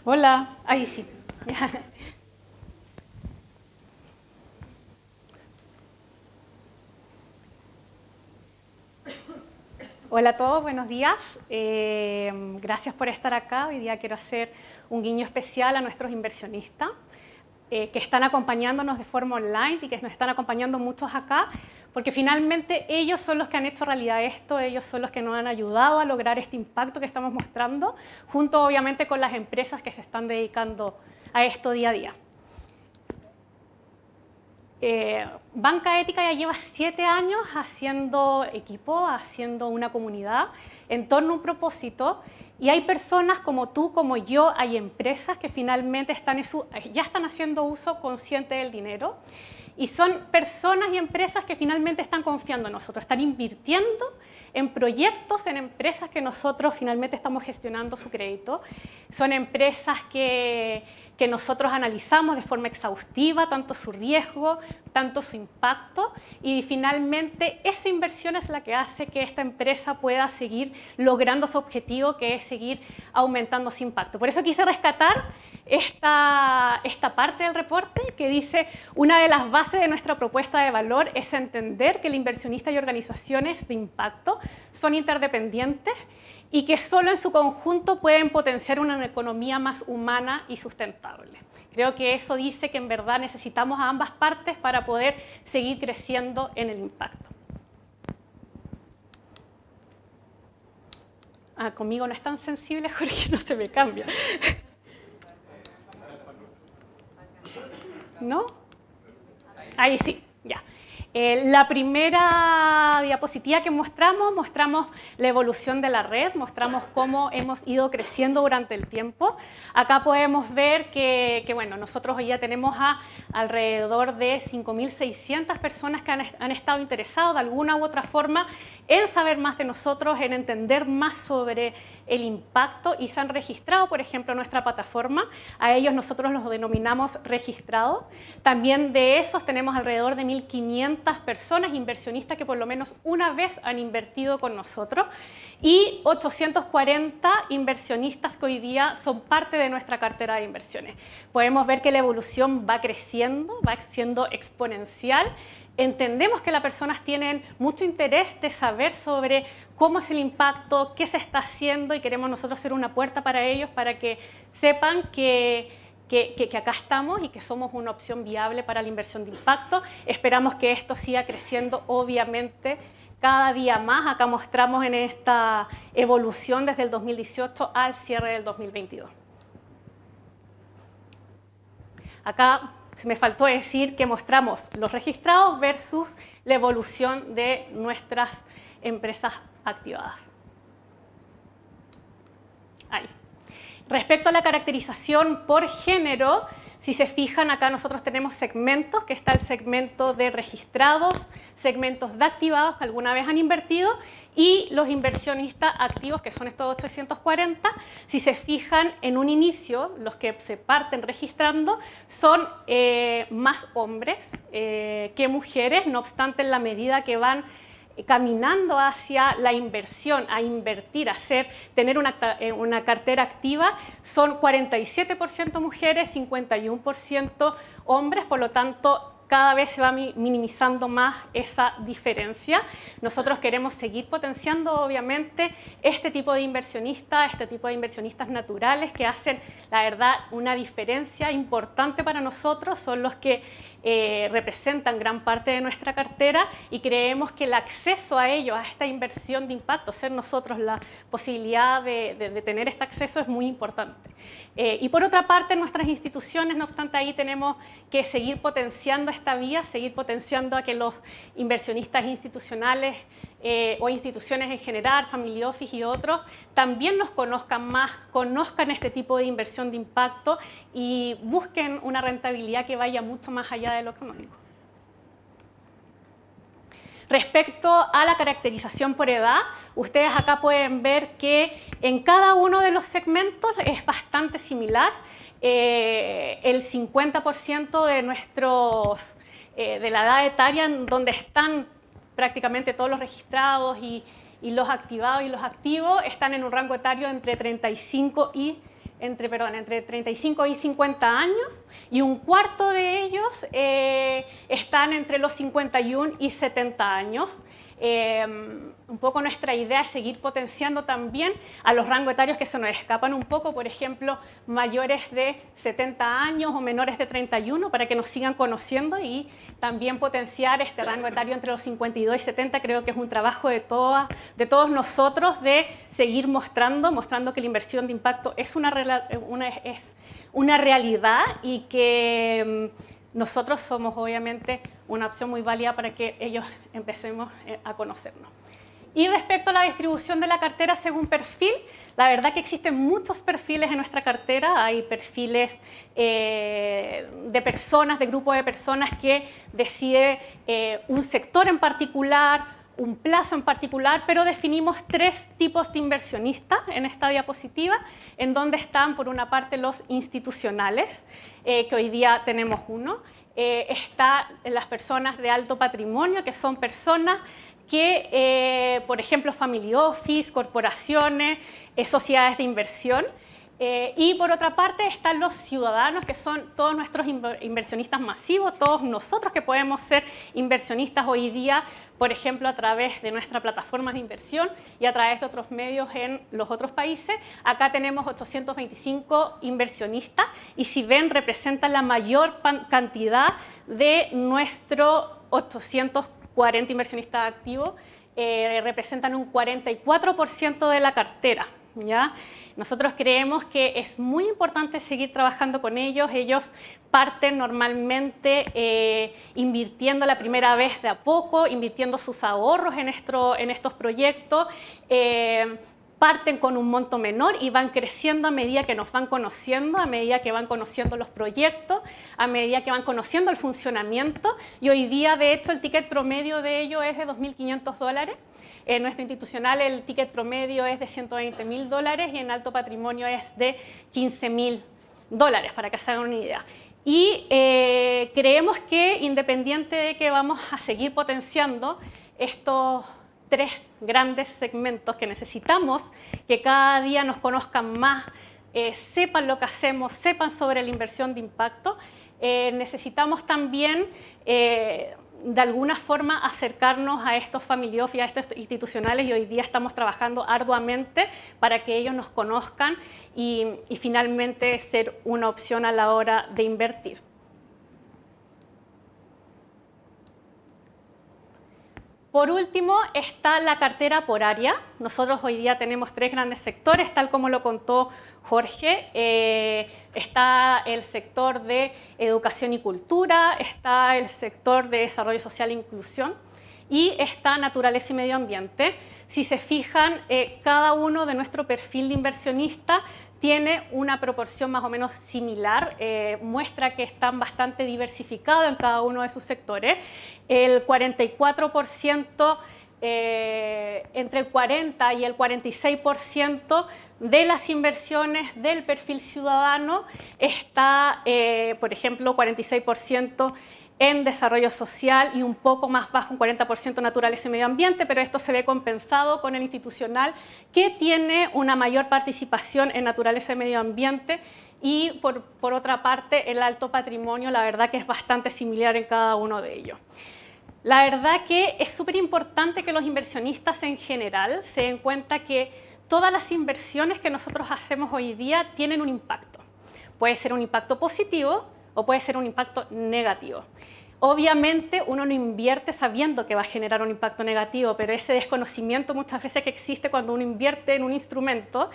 Hola, ahí sí. Hola a todos, buenos días. Gracias por estar acá. Hoy día quiero hacer un guiño especial a nuestros inversionistas que están acompañándonos de forma online y que nos están acompañando muchos acá, porque finalmente ellos son los que han hecho realidad esto, ellos son los que nos han ayudado a lograr este impacto que estamos mostrando, junto obviamente con las empresas que se están dedicando a esto día a día. Banca Ética ya lleva 7 años haciendo equipo, haciendo una comunidad en torno a un propósito, y hay personas como tú, como yo, hay empresas que finalmente ya están haciendo uso consciente del dinero, y son personas y empresas que finalmente están confiando en nosotros, están invirtiendo en proyectos, en empresas que nosotros finalmente estamos gestionando su crédito. Son empresas que nosotros analizamos de forma exhaustiva, tanto su riesgo, tanto su impacto, y finalmente esa inversión es la que hace que esta empresa pueda seguir logrando su objetivo, que es seguir aumentando su impacto. Por eso quise rescatar esta parte del reporte que dice: una de las bases de nuestra propuesta de valor es entender que el inversionista y organizaciones de impacto son interdependientes y que solo en su conjunto pueden potenciar una economía más humana y sustentable. Creo que eso dice que en verdad necesitamos a ambas partes para poder seguir creciendo en el impacto. Conmigo no es tan sensible, Jorge, no se me cambia. ¿No? Ahí sí, ya. La primera diapositiva que mostramos la evolución de la red, mostramos cómo hemos ido creciendo durante el tiempo. Acá podemos ver que bueno, nosotros hoy ya tenemos alrededor de 5.600 personas que han estado interesados de alguna u otra forma en saber más de nosotros, en entender más sobre el impacto, y se han registrado, por ejemplo, en nuestra plataforma. A ellos nosotros los denominamos registrados. También de esos tenemos alrededor de 1.500 personas inversionistas que por lo menos una vez han invertido con nosotros, y 840 inversionistas que hoy día son parte de nuestra cartera de inversiones. Podemos ver que la evolución va creciendo, va siendo exponencial. Entendemos que las personas tienen mucho interés de saber sobre cómo es el impacto, qué se está haciendo, y queremos nosotros ser una puerta para ellos, para que sepan que acá estamos y que somos una opción viable para la inversión de impacto. Esperamos que esto siga creciendo, obviamente, cada día más. Acá mostramos en esta evolución desde el 2018 al cierre del 2022. Acá se me faltó decir que mostramos los registrados versus la evolución de nuestras empresas activadas. Ahí. Respecto a la caracterización por género, si se fijan, acá nosotros tenemos segmentos, que está el segmento de registrados, segmentos de activados que alguna vez han invertido, y los inversionistas activos, que son estos 840. Si se fijan, en un inicio, los que se parten registrando son más hombres que mujeres. No obstante, en la medida que van caminando hacia la inversión, a invertir, tener una cartera activa, son 47% mujeres, 51% hombres. Por lo tanto, cada vez se va minimizando más esa diferencia. Nosotros queremos seguir potenciando, obviamente, este tipo de inversionistas naturales que hacen, la verdad, una diferencia importante para nosotros, son los que representan gran parte de nuestra cartera y creemos que el acceso a ellos, a esta inversión de impacto, ser nosotros la posibilidad de tener este acceso es muy importante. Y por otra parte, nuestras instituciones, no obstante, ahí tenemos que seguir potenciando esta vía, seguir potenciando a que los inversionistas institucionales o instituciones en general, family office y otros, también nos conozcan más, conozcan este tipo de inversión de impacto y busquen una rentabilidad que vaya mucho más allá de lo económico. Respecto a la caracterización por edad, ustedes acá pueden ver que en cada uno de los segmentos es bastante similar. El 50% de de la edad etaria, donde están prácticamente todos los registrados y los activados y los activos, están en un rango etario entre 35 y 50 años, y un cuarto de ellos están entre los 51 y 70 años. Un poco nuestra idea es seguir potenciando también a los rangos etarios que se nos escapan un poco, por ejemplo, mayores de 70 años o menores de 31, para que nos sigan conociendo, y también potenciar este rango etario entre los 52 y 70. Creo que es un trabajo de todos nosotros de seguir mostrando que la inversión de impacto es una realidad y que nosotros somos obviamente una opción muy válida para que ellos empecemos a conocernos. Y respecto a la distribución de la cartera según perfil, la verdad que existen muchos perfiles en nuestra cartera. Hay perfiles de personas, de grupos de personas que decide un sector en particular, un plazo en particular, pero definimos 3 tipos de inversionistas en esta diapositiva, en donde están, por una parte, los institucionales, que hoy día tenemos uno. Están las personas de alto patrimonio, que son personas que, por ejemplo, family office, corporaciones, sociedades de inversión. Y por otra parte están los ciudadanos, que son todos nuestros inversionistas masivos, todos nosotros que podemos ser inversionistas hoy día, por ejemplo, a través de nuestra plataforma de inversión y a través de otros medios en los otros países. Acá tenemos 825 inversionistas y, si ven, representan la mayor cantidad de nuestros 840 inversionistas activos, representan un 44% de la cartera. ¿Ya? Nosotros creemos que es muy importante seguir trabajando con ellos. Ellos parten normalmente invirtiendo la primera vez de a poco, invirtiendo sus ahorros en estos proyectos, parten con un monto menor y van creciendo a medida que nos van conociendo, a medida que van conociendo los proyectos, a medida que van conociendo el funcionamiento, y hoy día, de hecho, el ticket promedio de ellos es de $2.500. En nuestro institucional el ticket promedio es de $120.000 y en alto patrimonio es de $15.000, para que se hagan una idea. Y creemos que, independiente de que vamos a seguir potenciando estos 3 grandes segmentos, que necesitamos que cada día nos conozcan más, sepan lo que hacemos, sepan sobre la inversión de impacto, necesitamos también de alguna forma acercarnos a estos family office, a estos institucionales, y hoy día estamos trabajando arduamente para que ellos nos conozcan y finalmente ser una opción a la hora de invertir. Por último, está la cartera por área. Nosotros hoy día tenemos 3 grandes sectores, tal como lo contó Jorge. Está el sector de educación y cultura, está el sector de desarrollo social e inclusión, y está naturaleza y medio ambiente. Si se fijan, cada uno de nuestro perfil de inversionista tiene una proporción más o menos similar, muestra que están bastante diversificados en cada uno de sus sectores. El 44% entre el 40 y el 46% de las inversiones del perfil ciudadano está, por ejemplo, 46% en desarrollo social y un poco más bajo, un 40% naturaleza y medio ambiente, pero esto se ve compensado con el institucional, que tiene una mayor participación en naturaleza y medio ambiente, y por otra parte el alto patrimonio, la verdad que es bastante similar en cada uno de ellos. La verdad que es súper importante que los inversionistas en general se den cuenta que todas las inversiones que nosotros hacemos hoy día tienen un impacto. Puede ser un impacto positivo o puede ser un impacto negativo. Obviamente uno no invierte sabiendo que va a generar un impacto negativo, pero ese desconocimiento muchas veces que existe cuando uno invierte en un instrumento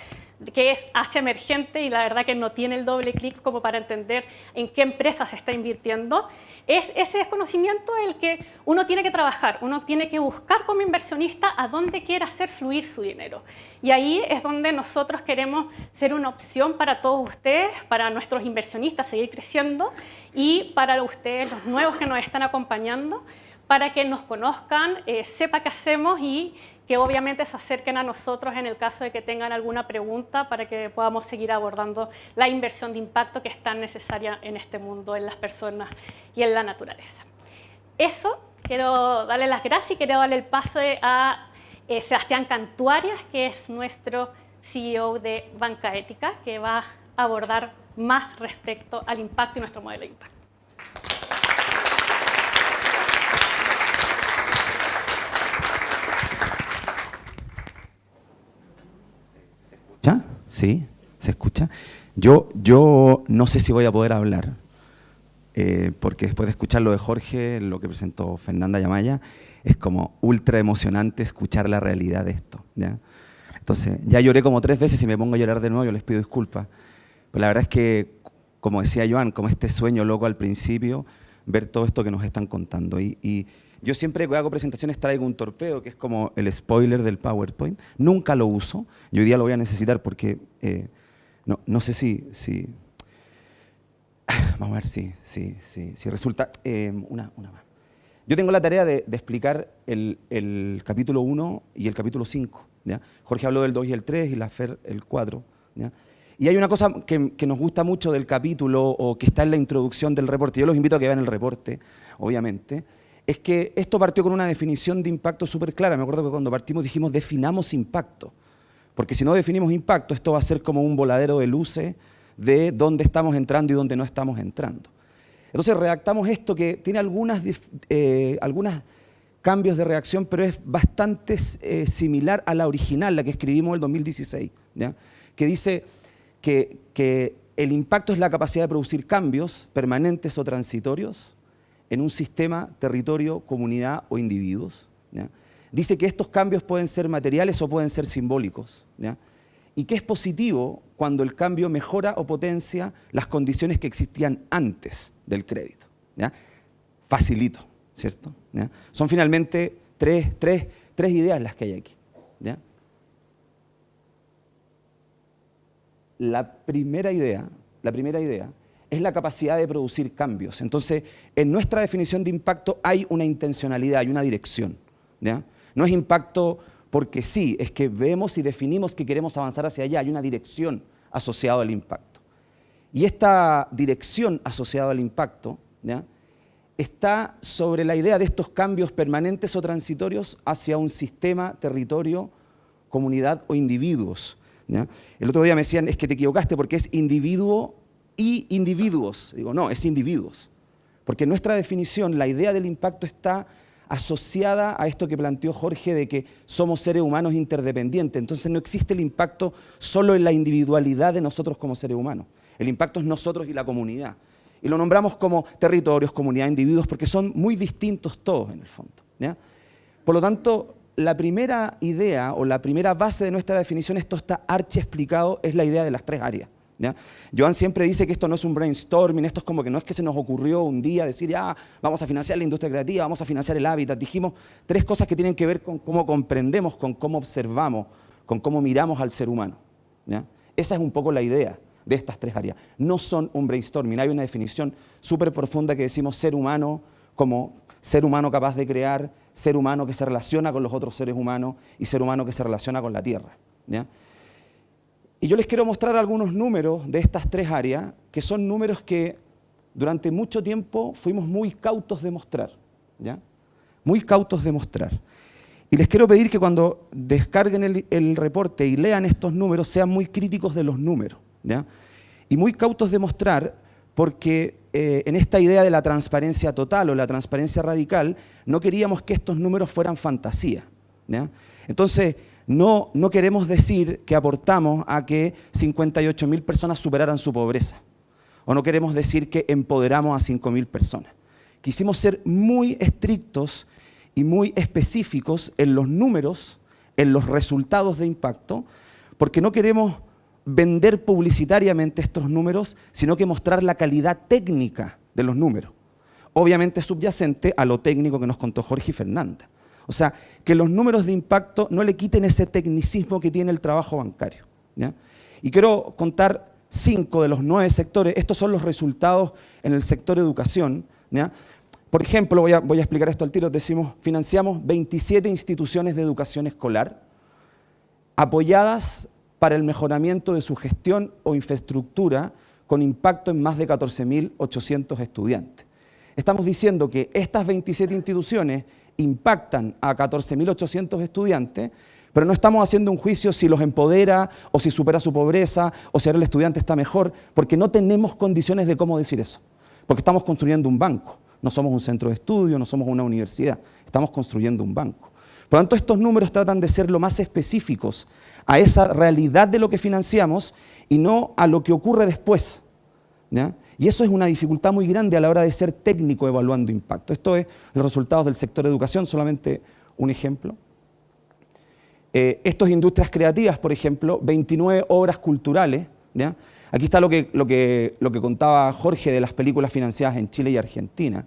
que es hacia emergente y la verdad que no tiene el doble clic como para entender en qué empresa se está invirtiendo, es ese desconocimiento el que uno tiene que trabajar, uno tiene que buscar como inversionista a dónde quiere hacer fluir su dinero. Y ahí es donde nosotros queremos ser una opción para todos ustedes, para nuestros inversionistas seguir creciendo y para ustedes, los nuevos que nos están acompañando, para que nos conozcan, sepa qué hacemos y que obviamente se acerquen a nosotros en el caso de que tengan alguna pregunta para que podamos seguir abordando la inversión de impacto que es tan necesaria en este mundo, en las personas y en la naturaleza. Eso, quiero darle las gracias y quiero darle el paso a Sebastián Cantuarias, que es nuestro CEO de Banca Ética, que va a abordar más respecto al impacto y nuestro modelo de impacto. ¿Sí? ¿Se escucha? Yo no sé si voy a poder hablar, porque después de escuchar lo de Jorge, lo que presentó Fernanda Yamaya, es como ultra emocionante escuchar la realidad de esto, ¿ya? Entonces, ya lloré como 3 veces y me pongo a llorar de nuevo, yo les pido disculpas. Pero la verdad es que, como decía Joan, como este sueño loco al principio, ver todo esto que nos están contando. Y yo siempre que hago presentaciones traigo un torpedo, que es como el spoiler del PowerPoint. Nunca lo uso, y hoy día lo voy a necesitar porque no sé si vamos a ver si resulta una más. Yo tengo la tarea de explicar el capítulo 1 y el capítulo 5. ¿Ya? Jorge habló del 2 y el 3 y la Fer el 4. ¿Ya? Y hay una cosa que nos gusta mucho del capítulo o que está en la introducción del reporte. Yo los invito a que vean el reporte, obviamente. Es que esto partió con una definición de impacto súper clara. Me acuerdo que cuando partimos dijimos definamos impacto. Porque si no definimos impacto, esto va a ser como un voladero de luces de dónde estamos entrando y dónde no estamos entrando. Entonces redactamos esto que tiene algunos cambios de reacción, pero es bastante similar a la original, la que escribimos en el 2016, ¿ya? Que dice que el impacto es la capacidad de producir cambios permanentes o transitorios en un sistema, territorio, comunidad o individuos, ¿ya? Dice que estos cambios pueden ser materiales o pueden ser simbólicos, ¿ya? Y que es positivo cuando el cambio mejora o potencia las condiciones que existían antes del crédito, ¿ya? Facilito, ¿cierto? ¿Ya? Son finalmente tres ideas las que hay aquí, ¿ya? La primera idea es la capacidad de producir cambios. Entonces, en nuestra definición de impacto hay una intencionalidad, hay una dirección, ¿ya? No es impacto porque sí, es que vemos y definimos que queremos avanzar hacia allá, hay una dirección asociada al impacto. Y esta dirección asociada al impacto, ¿ya? Está sobre la idea de estos cambios permanentes o transitorios hacia un sistema, territorio, comunidad o individuos, ¿ya? El otro día me decían, es que te equivocaste porque es individuo y individuos. Digo, no, es individuos. Porque en nuestra definición, la idea del impacto está asociada a esto que planteó Jorge de que somos seres humanos interdependientes. Entonces no existe el impacto solo en la individualidad de nosotros como seres humanos. El impacto es nosotros y la comunidad. Y lo nombramos como territorios, comunidad, individuos, porque son muy distintos todos en el fondo, ¿ya? Por lo tanto, la primera idea o la primera base de nuestra definición, esto está archi explicado, es la idea de las 3 áreas, ¿ya? Joan siempre dice que esto no es un brainstorming, esto es como que no es que se nos ocurrió un día decir, ya, vamos a financiar la industria creativa, vamos a financiar el hábitat. Dijimos 3 cosas que tienen que ver con cómo comprendemos, con cómo observamos, con cómo miramos al ser humano, ¿ya? Esa es un poco la idea de estas 3 áreas. No son un brainstorming, hay una definición súper profunda que decimos ser humano como ser humano capaz de crear, ser humano que se relaciona con los otros seres humanos y ser humano que se relaciona con la Tierra, ¿ya? Y yo les quiero mostrar algunos números de estas tres áreas, que son números que durante mucho tiempo fuimos muy cautos de mostrar, ¿ya? Muy cautos de mostrar. Y les quiero pedir que cuando descarguen el reporte y lean estos números, sean muy críticos de los números, ¿ya? Y muy cautos de mostrar, porque en esta idea de la transparencia total o la transparencia radical, no queríamos que estos números fueran fantasía, ¿ya? Entonces, no queremos decir que aportamos a que 58.000 personas superaran su pobreza, o no queremos decir que empoderamos a 5.000 personas. Quisimos ser muy estrictos y muy específicos en los números, en los resultados de impacto, porque no queremos vender publicitariamente estos números, sino que mostrar la calidad técnica de los números. Obviamente subyacente a lo técnico que nos contó Jorge y Fernanda. O sea, que los números de impacto no le quiten ese tecnicismo que tiene el trabajo bancario, ¿ya? Y quiero contar 5 de los 9 sectores. Estos son los resultados en el sector educación, ¿ya? Por ejemplo, voy a explicar esto al tiro. Decimos, financiamos 27 instituciones de educación escolar apoyadas para el mejoramiento de su gestión o infraestructura con impacto en más de 14.800 estudiantes. Estamos diciendo que estas 27 instituciones impactan a 14.800 estudiantes, pero no estamos haciendo un juicio si los empodera o si supera su pobreza o si ahora el estudiante está mejor, porque no tenemos condiciones de cómo decir eso, porque estamos construyendo un banco. No somos un centro de estudio, no somos una universidad, estamos construyendo un banco. Por lo tanto, estos números tratan de ser lo más específicos a esa realidad de lo que financiamos y no a lo que ocurre después, ¿ya? Y eso es una dificultad muy grande a la hora de ser técnico evaluando impacto. Esto es los resultados del sector de educación, solamente un ejemplo. Estos industrias creativas, por ejemplo, 29 obras culturales, ¿ya? Aquí está lo que contaba Jorge de las películas financiadas en Chile y Argentina.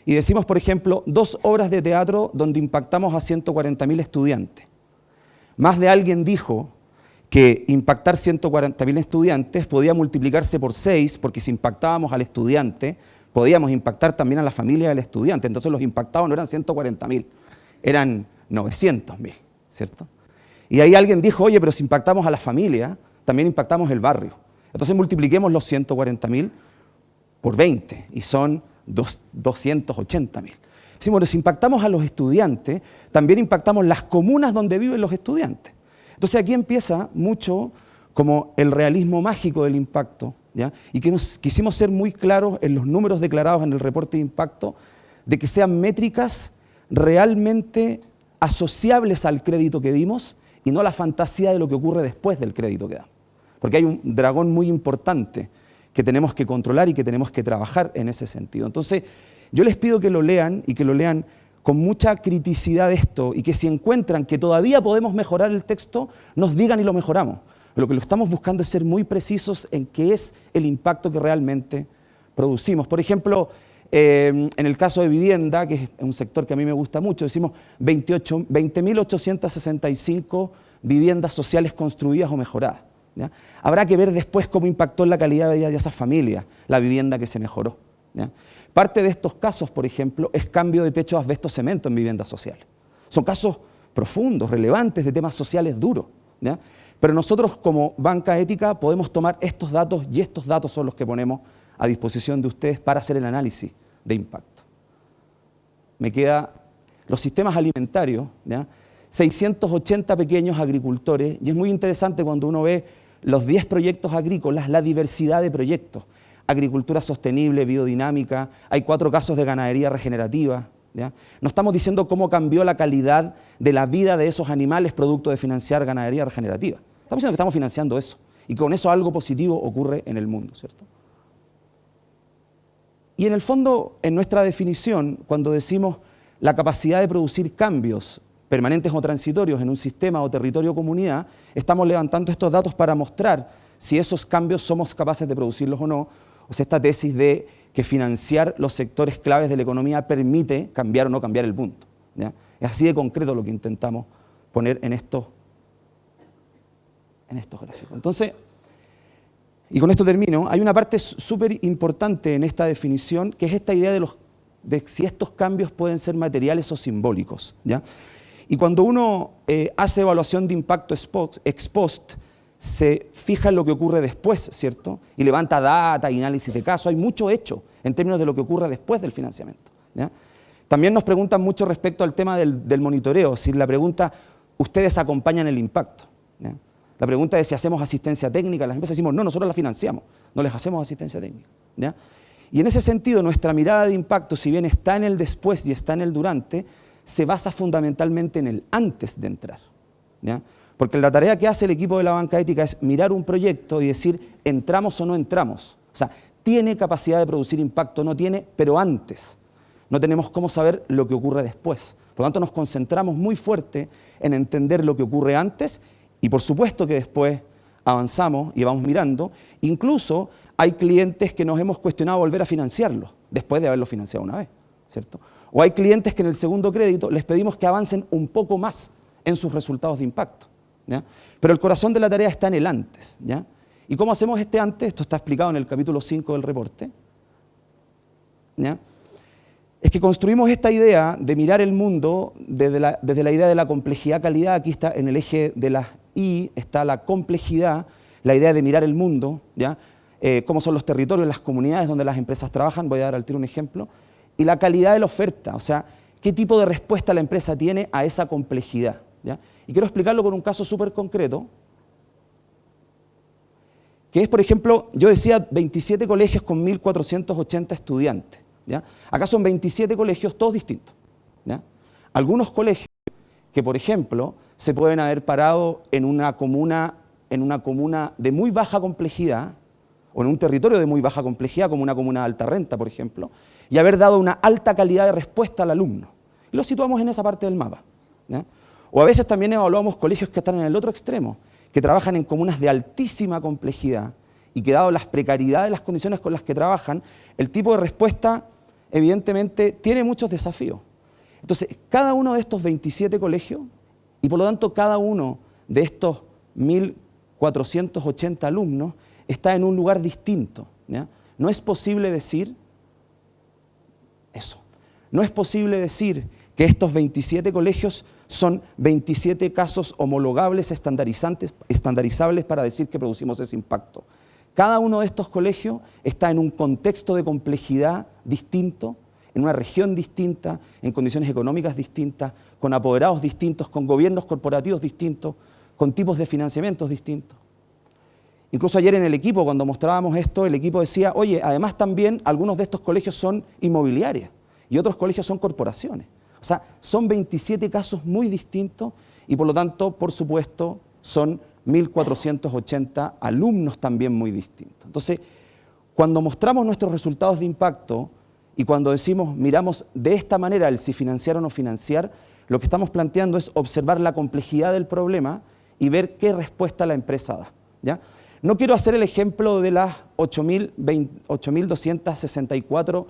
Y decimos, por ejemplo, 2 obras de teatro donde impactamos a 140.000 estudiantes. Más de alguien dijo que impactar 140.000 estudiantes podía multiplicarse por 6, porque si impactábamos al estudiante, podíamos impactar también a la familia del estudiante. Entonces los impactados no eran 140.000, eran 900.000, ¿cierto? Y ahí alguien dijo, oye, pero si impactamos a la familia, también impactamos el barrio. Entonces multipliquemos los 140.000 por 20 y son 280.000. Sí, bueno, si impactamos a los estudiantes, también impactamos las comunas donde viven los estudiantes. Entonces aquí empieza mucho como el realismo mágico del impacto, ¿ya? Y que quisimos ser muy claros en los números declarados en el reporte de impacto, de que sean métricas realmente asociables al crédito que dimos y no a la fantasía de lo que ocurre después del crédito que damos. Porque hay un dragón muy importante que tenemos que controlar y que tenemos que trabajar en ese sentido. Entonces, yo les pido que lo lean y que lo lean con mucha criticidad esto y que si encuentran que todavía podemos mejorar el texto, nos digan y lo mejoramos. Lo que lo estamos buscando es ser muy precisos en qué es el impacto que realmente producimos. Por ejemplo, en el caso de vivienda, que es un sector que a mí me gusta mucho, decimos 20.865 viviendas sociales construidas o mejoradas, ¿ya? Habrá que ver después cómo impactó en la calidad de vida de esas familias la vivienda que se mejoró, ¿ya? Parte de estos casos, por ejemplo, es cambio de techo de asbesto cemento en viviendas sociales. Son casos profundos, relevantes, de temas sociales duros, ¿ya? Pero nosotros como banca ética podemos tomar estos datos y estos datos son los que ponemos a disposición de ustedes para hacer el análisis de impacto. Me queda los sistemas alimentarios, ¿ya? 680 pequeños agricultores, y es muy interesante cuando uno ve los 10 proyectos agrícolas, la diversidad de proyectos. Agricultura sostenible, biodinámica, hay 4 casos de ganadería regenerativa, ¿ya? No estamos diciendo cómo cambió la calidad de la vida de esos animales producto de financiar ganadería regenerativa. Estamos diciendo que estamos financiando eso y que con eso algo positivo ocurre en el mundo, ¿cierto? Y en el fondo, en nuestra definición, cuando decimos la capacidad de producir cambios permanentes o transitorios en un sistema o territorio o comunidad, estamos levantando estos datos para mostrar si esos cambios somos capaces de producirlos o no. O sea, esta tesis de que financiar los sectores claves de la economía permite cambiar o no cambiar el mundo, ¿ya? Es así de concreto lo que intentamos poner en estos gráficos. Entonces, y con esto termino, hay una parte súper importante en esta definición, que es esta idea de los de si estos cambios pueden ser materiales o simbólicos, ¿ya? Y cuando uno hace evaluación de impacto ex post, se fija en lo que ocurre después, ¿cierto? Y levanta data y análisis de caso. Hay mucho hecho en términos de lo que ocurre después del financiamiento, ¿ya? También nos preguntan mucho respecto al tema del monitoreo. Es decir, la pregunta, ¿ustedes acompañan el impacto? ¿Ya? La pregunta es si hacemos asistencia técnica. Las empresas decimos, no, nosotros la financiamos, no les hacemos asistencia técnica, ¿ya? Y en ese sentido, nuestra mirada de impacto, si bien está en el después y está en el durante, se basa fundamentalmente en el antes de entrar, ¿ya? Porque la tarea que hace el equipo de la banca ética es mirar un proyecto y decir, ¿entramos o no entramos? O sea, ¿tiene capacidad de producir impacto? No tiene, pero antes. No tenemos cómo saber lo que ocurre después. Por lo tanto, nos concentramos muy fuerte en entender lo que ocurre antes y por supuesto que después avanzamos y vamos mirando. Incluso hay clientes que nos hemos cuestionado volver a financiarlos después de haberlo financiado una vez, ¿cierto? O hay clientes que en el segundo crédito les pedimos que avancen un poco más en sus resultados de impacto, ¿ya? Pero el corazón de la tarea está en el antes, ¿ya? ¿Y cómo hacemos este antes? Esto está explicado en el capítulo 5 del reporte, ¿ya? Es que construimos esta idea de mirar el mundo desde la idea de la complejidad-calidad. Aquí está en el eje de las I, está la complejidad, la idea de mirar el mundo, ¿ya? Cómo son los territorios, las comunidades donde las empresas trabajan, voy a dar al tiro un ejemplo, y la calidad de la oferta, o sea, qué tipo de respuesta la empresa tiene a esa complejidad, ¿ya? Y quiero explicarlo con un caso súper concreto, que es, por ejemplo, yo decía 27 colegios con 1.480 estudiantes, ¿ya? Acá son 27 colegios, todos distintos, ¿ya? Algunos colegios que, por ejemplo, se pueden haber parado en una comuna de muy baja complejidad, o en un territorio de muy baja complejidad, como una comuna de alta renta, por ejemplo, y haber dado una alta calidad de respuesta al alumno. Y lo situamos en esa parte del mapa, ¿ya? O a veces también evaluamos colegios que están en el otro extremo, que trabajan en comunas de altísima complejidad y que, dado las precariedades de las condiciones con las que trabajan, el tipo de respuesta evidentemente tiene muchos desafíos. Entonces, cada uno de estos 27 colegios, y por lo tanto cada uno de estos 1.480 alumnos, está en un lugar distinto, ¿ya? No es posible decir eso. No es posible decir que estos 27 colegios son 27 casos homologables, estandarizables para decir que producimos ese impacto. Cada uno de estos colegios está en un contexto de complejidad distinto, en una región distinta, en condiciones económicas distintas, con apoderados distintos, con gobiernos corporativos distintos, con tipos de financiamientos distintos. Incluso ayer en el equipo, cuando mostrábamos esto, el equipo decía, oye, además también algunos de estos colegios son inmobiliarias y otros colegios son corporaciones. O sea, son 27 casos muy distintos y por lo tanto, por supuesto, son 1.480 alumnos también muy distintos. Entonces, cuando mostramos nuestros resultados de impacto y cuando decimos, miramos de esta manera el si financiar o no financiar, lo que estamos planteando es observar la complejidad del problema y ver qué respuesta la empresa da, ¿ya? No quiero hacer el ejemplo de las 8.264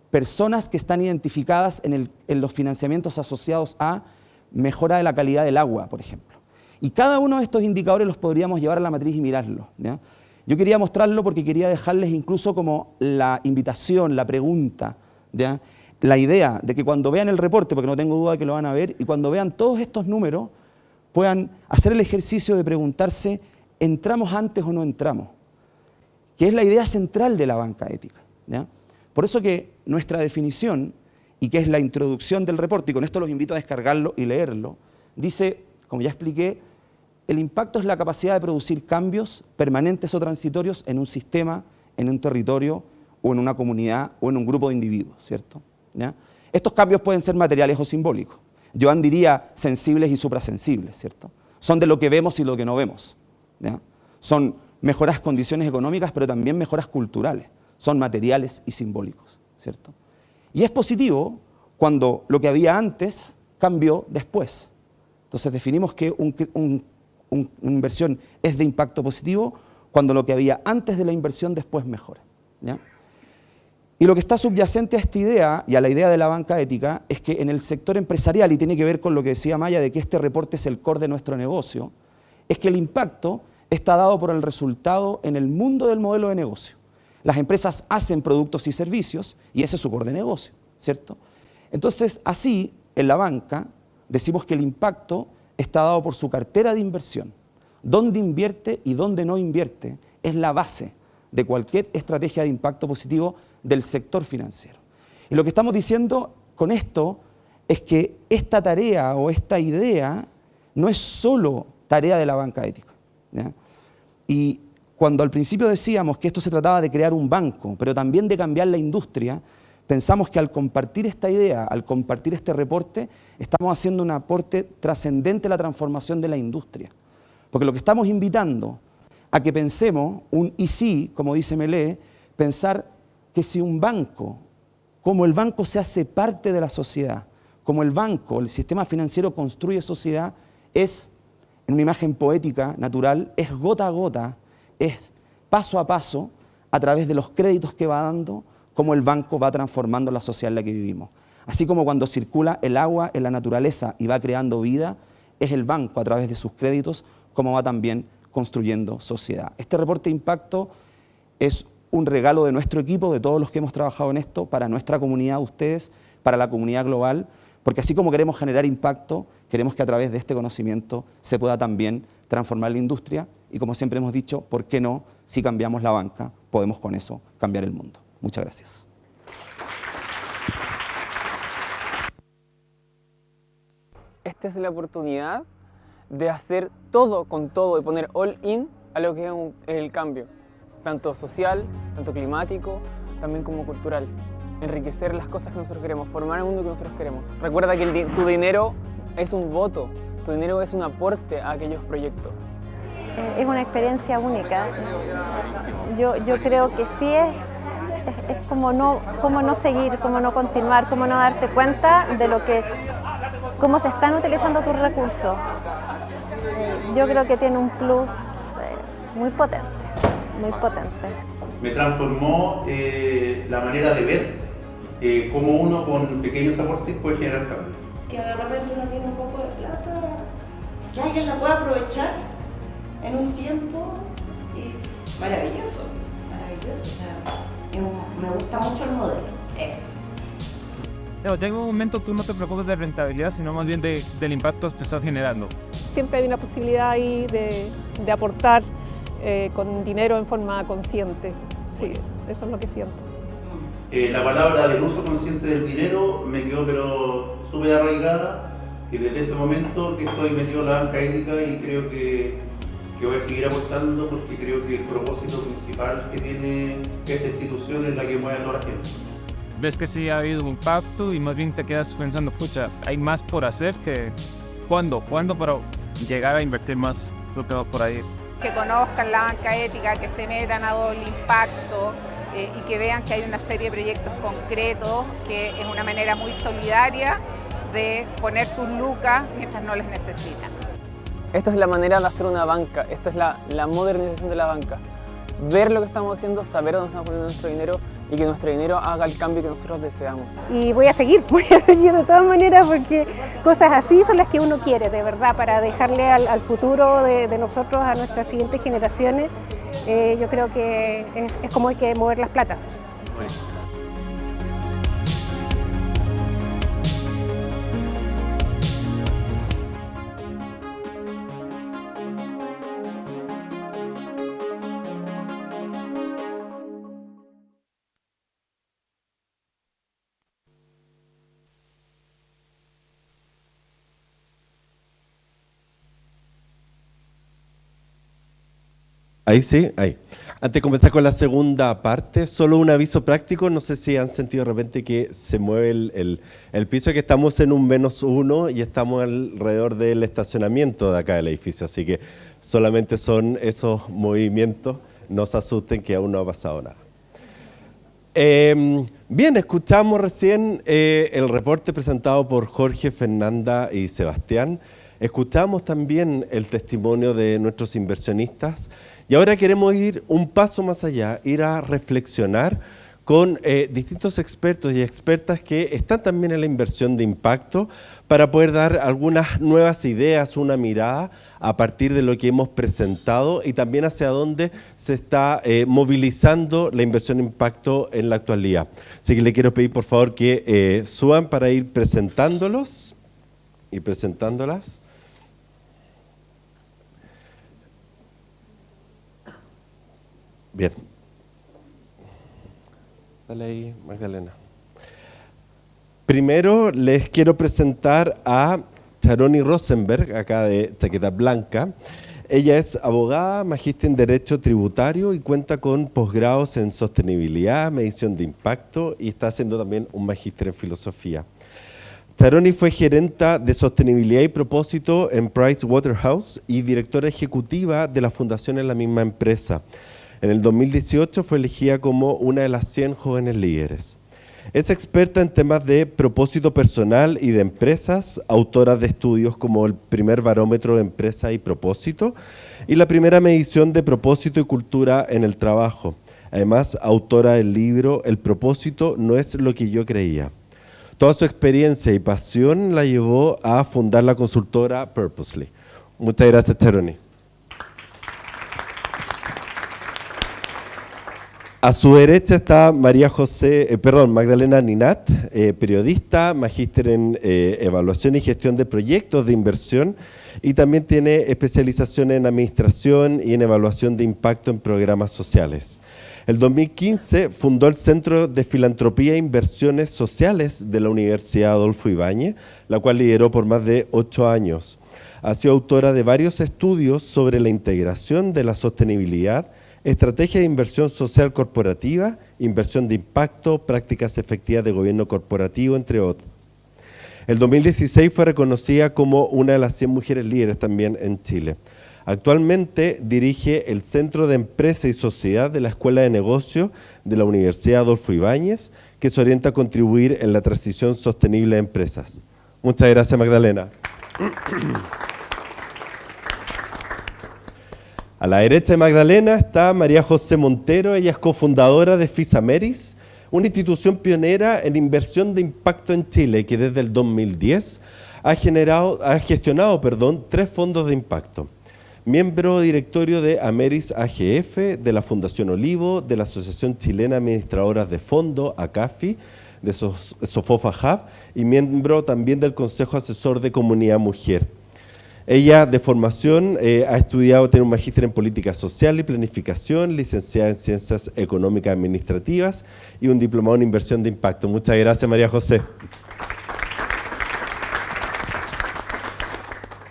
personas que están identificadas en los financiamientos asociados a mejora de la calidad del agua, por ejemplo. Y cada uno de estos indicadores los podríamos llevar a la matriz y mirarlos, ¿ya? Yo quería mostrarlo porque quería dejarles incluso como la invitación, la pregunta, ¿ya? La idea de que cuando vean el reporte, porque no tengo duda de que lo van a ver, y cuando vean todos estos números, puedan hacer el ejercicio de preguntarse, ¿entramos antes o no entramos? Que es la idea central de la banca ética, ¿ya? Por eso que nuestra definición, y que es la introducción del reporte, y con esto los invito a descargarlo y leerlo, dice, como ya expliqué, el impacto es la capacidad de producir cambios permanentes o transitorios en un sistema, en un territorio, o en una comunidad, o en un grupo de individuos, ¿cierto? ¿Ya? Estos cambios pueden ser materiales o simbólicos. Joan diría sensibles y suprasensibles, ¿cierto? Son de lo que vemos y lo que no vemos, ¿ya? Son mejoras condiciones económicas, pero también mejoras culturales. Son materiales y simbólicos, ¿cierto? Y es positivo cuando lo que había antes cambió después. Entonces definimos que una inversión es de impacto positivo cuando lo que había antes de la inversión después mejora, ¿ya? Y lo que está subyacente a esta idea y a la idea de la banca ética es que en el sector empresarial, y tiene que ver con lo que decía Maya de que este reporte es el core de nuestro negocio, es que el impacto está dado por el resultado en el mundo del modelo de negocio. Las empresas hacen productos y servicios y ese es su core de negocio, ¿cierto? Entonces, así, en la banca, decimos que el impacto está dado por su cartera de inversión. Dónde invierte y dónde no invierte es la base de cualquier estrategia de impacto positivo del sector financiero. Y lo que estamos diciendo con esto es que esta tarea o esta idea no es solo tarea de la banca ética, ¿ya? Y cuando al principio decíamos que esto se trataba de crear un banco, pero también de cambiar la industria, pensamos que al compartir esta idea, al compartir este reporte, estamos haciendo un aporte trascendente a la transformación de la industria. Porque lo que estamos invitando a que pensemos, un y sí, como dice Melé, pensar que si un banco, como el banco se hace parte de la sociedad, como el banco, el sistema financiero construye sociedad, es, en una imagen poética, natural, es gota a gota, es paso a paso, a través de los créditos que va dando, cómo el banco va transformando la sociedad en la que vivimos. Así como cuando circula el agua en la naturaleza y va creando vida, es el banco a través de sus créditos cómo va también construyendo sociedad. Este reporte de impacto es un regalo de nuestro equipo, de todos los que hemos trabajado en esto, para nuestra comunidad, ustedes, para la comunidad global, porque así como queremos generar impacto, queremos que a través de este conocimiento se pueda también transformar la industria y, como siempre hemos dicho, ¿por qué no? Si cambiamos la banca, podemos con eso cambiar el mundo. Muchas gracias. Esta es la oportunidad de hacer todo con todo, de poner all in a lo que es el cambio, tanto social, tanto climático, también como cultural. Enriquecer las cosas que nosotros queremos, formar el mundo que nosotros queremos. Recuerda que tu dinero es un voto, tu dinero es un aporte a aquellos proyectos. Es una experiencia única. Yo creo que sí es como no seguir, como no continuar, como no darte cuenta de cómo se están utilizando tus recursos. Yo creo que tiene un plus muy potente, muy potente. Me transformó la manera de ver cómo uno con pequeños aportes puede generar cambio. Si de repente uno tiene un poco de plata, que alguien la pueda aprovechar en un tiempo maravilloso, maravilloso. O sea, me gusta mucho el modelo, eso. Pero llega un momento tú no te preocupes de rentabilidad, sino más bien del impacto que estás generando. Siempre hay una posibilidad ahí de aportar con dinero en forma consciente. Sí, eso es lo que siento. La palabra del uso consciente del dinero me quedó pero súper arraigada, y desde ese momento que estoy metido en la banca ética y creo que voy a seguir aportando, porque creo que el propósito principal que tiene esta institución es la que mueve a toda la gente. Ves que sí ha habido un impacto y más bien te quedas pensando, pucha, hay más por hacer que ¿cuándo para llegar a invertir más lo que va por ahí? Que conozcan la banca ética, que se metan a doble impacto y que vean que hay una serie de proyectos concretos, que es una manera muy solidaria de poner tus lucas mientras no les necesitan. Esta es la manera de hacer una banca, esta es la modernización de la banca. Ver lo que estamos haciendo, saber dónde estamos poniendo nuestro dinero y que nuestro dinero haga el cambio que nosotros deseamos. Y voy a seguir de todas maneras, porque cosas así son las que uno quiere, de verdad, para dejarle al futuro de nosotros, a nuestras siguientes generaciones. Yo creo que es como hay que mover las platas. Ahí sí, ahí. Antes de comenzar con la segunda parte, solo un aviso práctico. No sé si han sentido de repente que se mueve el piso, que estamos en un -1 y estamos alrededor del estacionamiento de acá del edificio. Así que solamente son esos movimientos. No se asusten que aún no ha pasado nada. Bien, escuchamos recién el reporte presentado por Jorge, Fernanda y Sebastián. Escuchamos también el testimonio de nuestros inversionistas. Y ahora queremos ir un paso más allá, ir a reflexionar con distintos expertos y expertas que están también en la inversión de impacto para poder dar algunas nuevas ideas, una mirada a partir de lo que hemos presentado y también hacia dónde se está movilizando la inversión de impacto en la actualidad. Así que le quiero pedir por favor que suban para ir presentándolos y presentándolas. Bien. Dale ahí, Magdalena. Primero les quiero presentar a Charoni Rosenberg, acá de chaqueta blanca. Ella es abogada, magíster en Derecho Tributario y cuenta con posgrados en Sostenibilidad, Medición de Impacto y está haciendo también un magíster en Filosofía. Charoni fue gerenta de Sostenibilidad y Propósito en Pricewaterhouse y directora ejecutiva de la fundación en la misma empresa. En el 2018 fue elegida como una de las 100 jóvenes líderes. Es experta en temas de propósito personal y de empresas, autora de estudios como el primer barómetro de empresa y propósito y la primera medición de propósito y cultura en el trabajo. Además, autora del libro El propósito no es lo que yo creía. Toda su experiencia y pasión la llevó a fundar la consultora Purposely. Muchas gracias, Charoni. A su derecha está Magdalena Ninat, periodista, magíster en evaluación y gestión de proyectos de inversión y también tiene especialización en administración y en evaluación de impacto en programas sociales. En 2015 fundó el Centro de Filantropía e Inversiones Sociales de la Universidad Adolfo Ibáñez, la cual lideró por más de 8 años. Ha sido autora de varios estudios sobre la integración de la sostenibilidad, estrategia de inversión social corporativa, inversión de impacto, prácticas efectivas de gobierno corporativo, entre otros. El 2016 fue reconocida como una de las 100 mujeres líderes también en Chile. Actualmente dirige el Centro de Empresa y Sociedad de la Escuela de Negocios de la Universidad Adolfo Ibáñez, que se orienta a contribuir en la transición sostenible de empresas. Muchas gracias, Magdalena. A la derecha de Magdalena está María José Montero, ella es cofundadora de Fisameris, una institución pionera en inversión de impacto en Chile que desde el 2010 ha gestionado 3 fondos de impacto. Miembro directorio de Ameris AGF, de la Fundación Olivo, de la Asociación Chilena Administradoras de Fondo, ACAFI, de Sofofa Hub y miembro también del Consejo Asesor de Comunidad Mujer. Ella de formación ha estudiado, tiene un magíster en Política Social y Planificación, licenciada en Ciencias Económicas Administrativas y un diplomado en Inversión de Impacto. Muchas gracias, María José.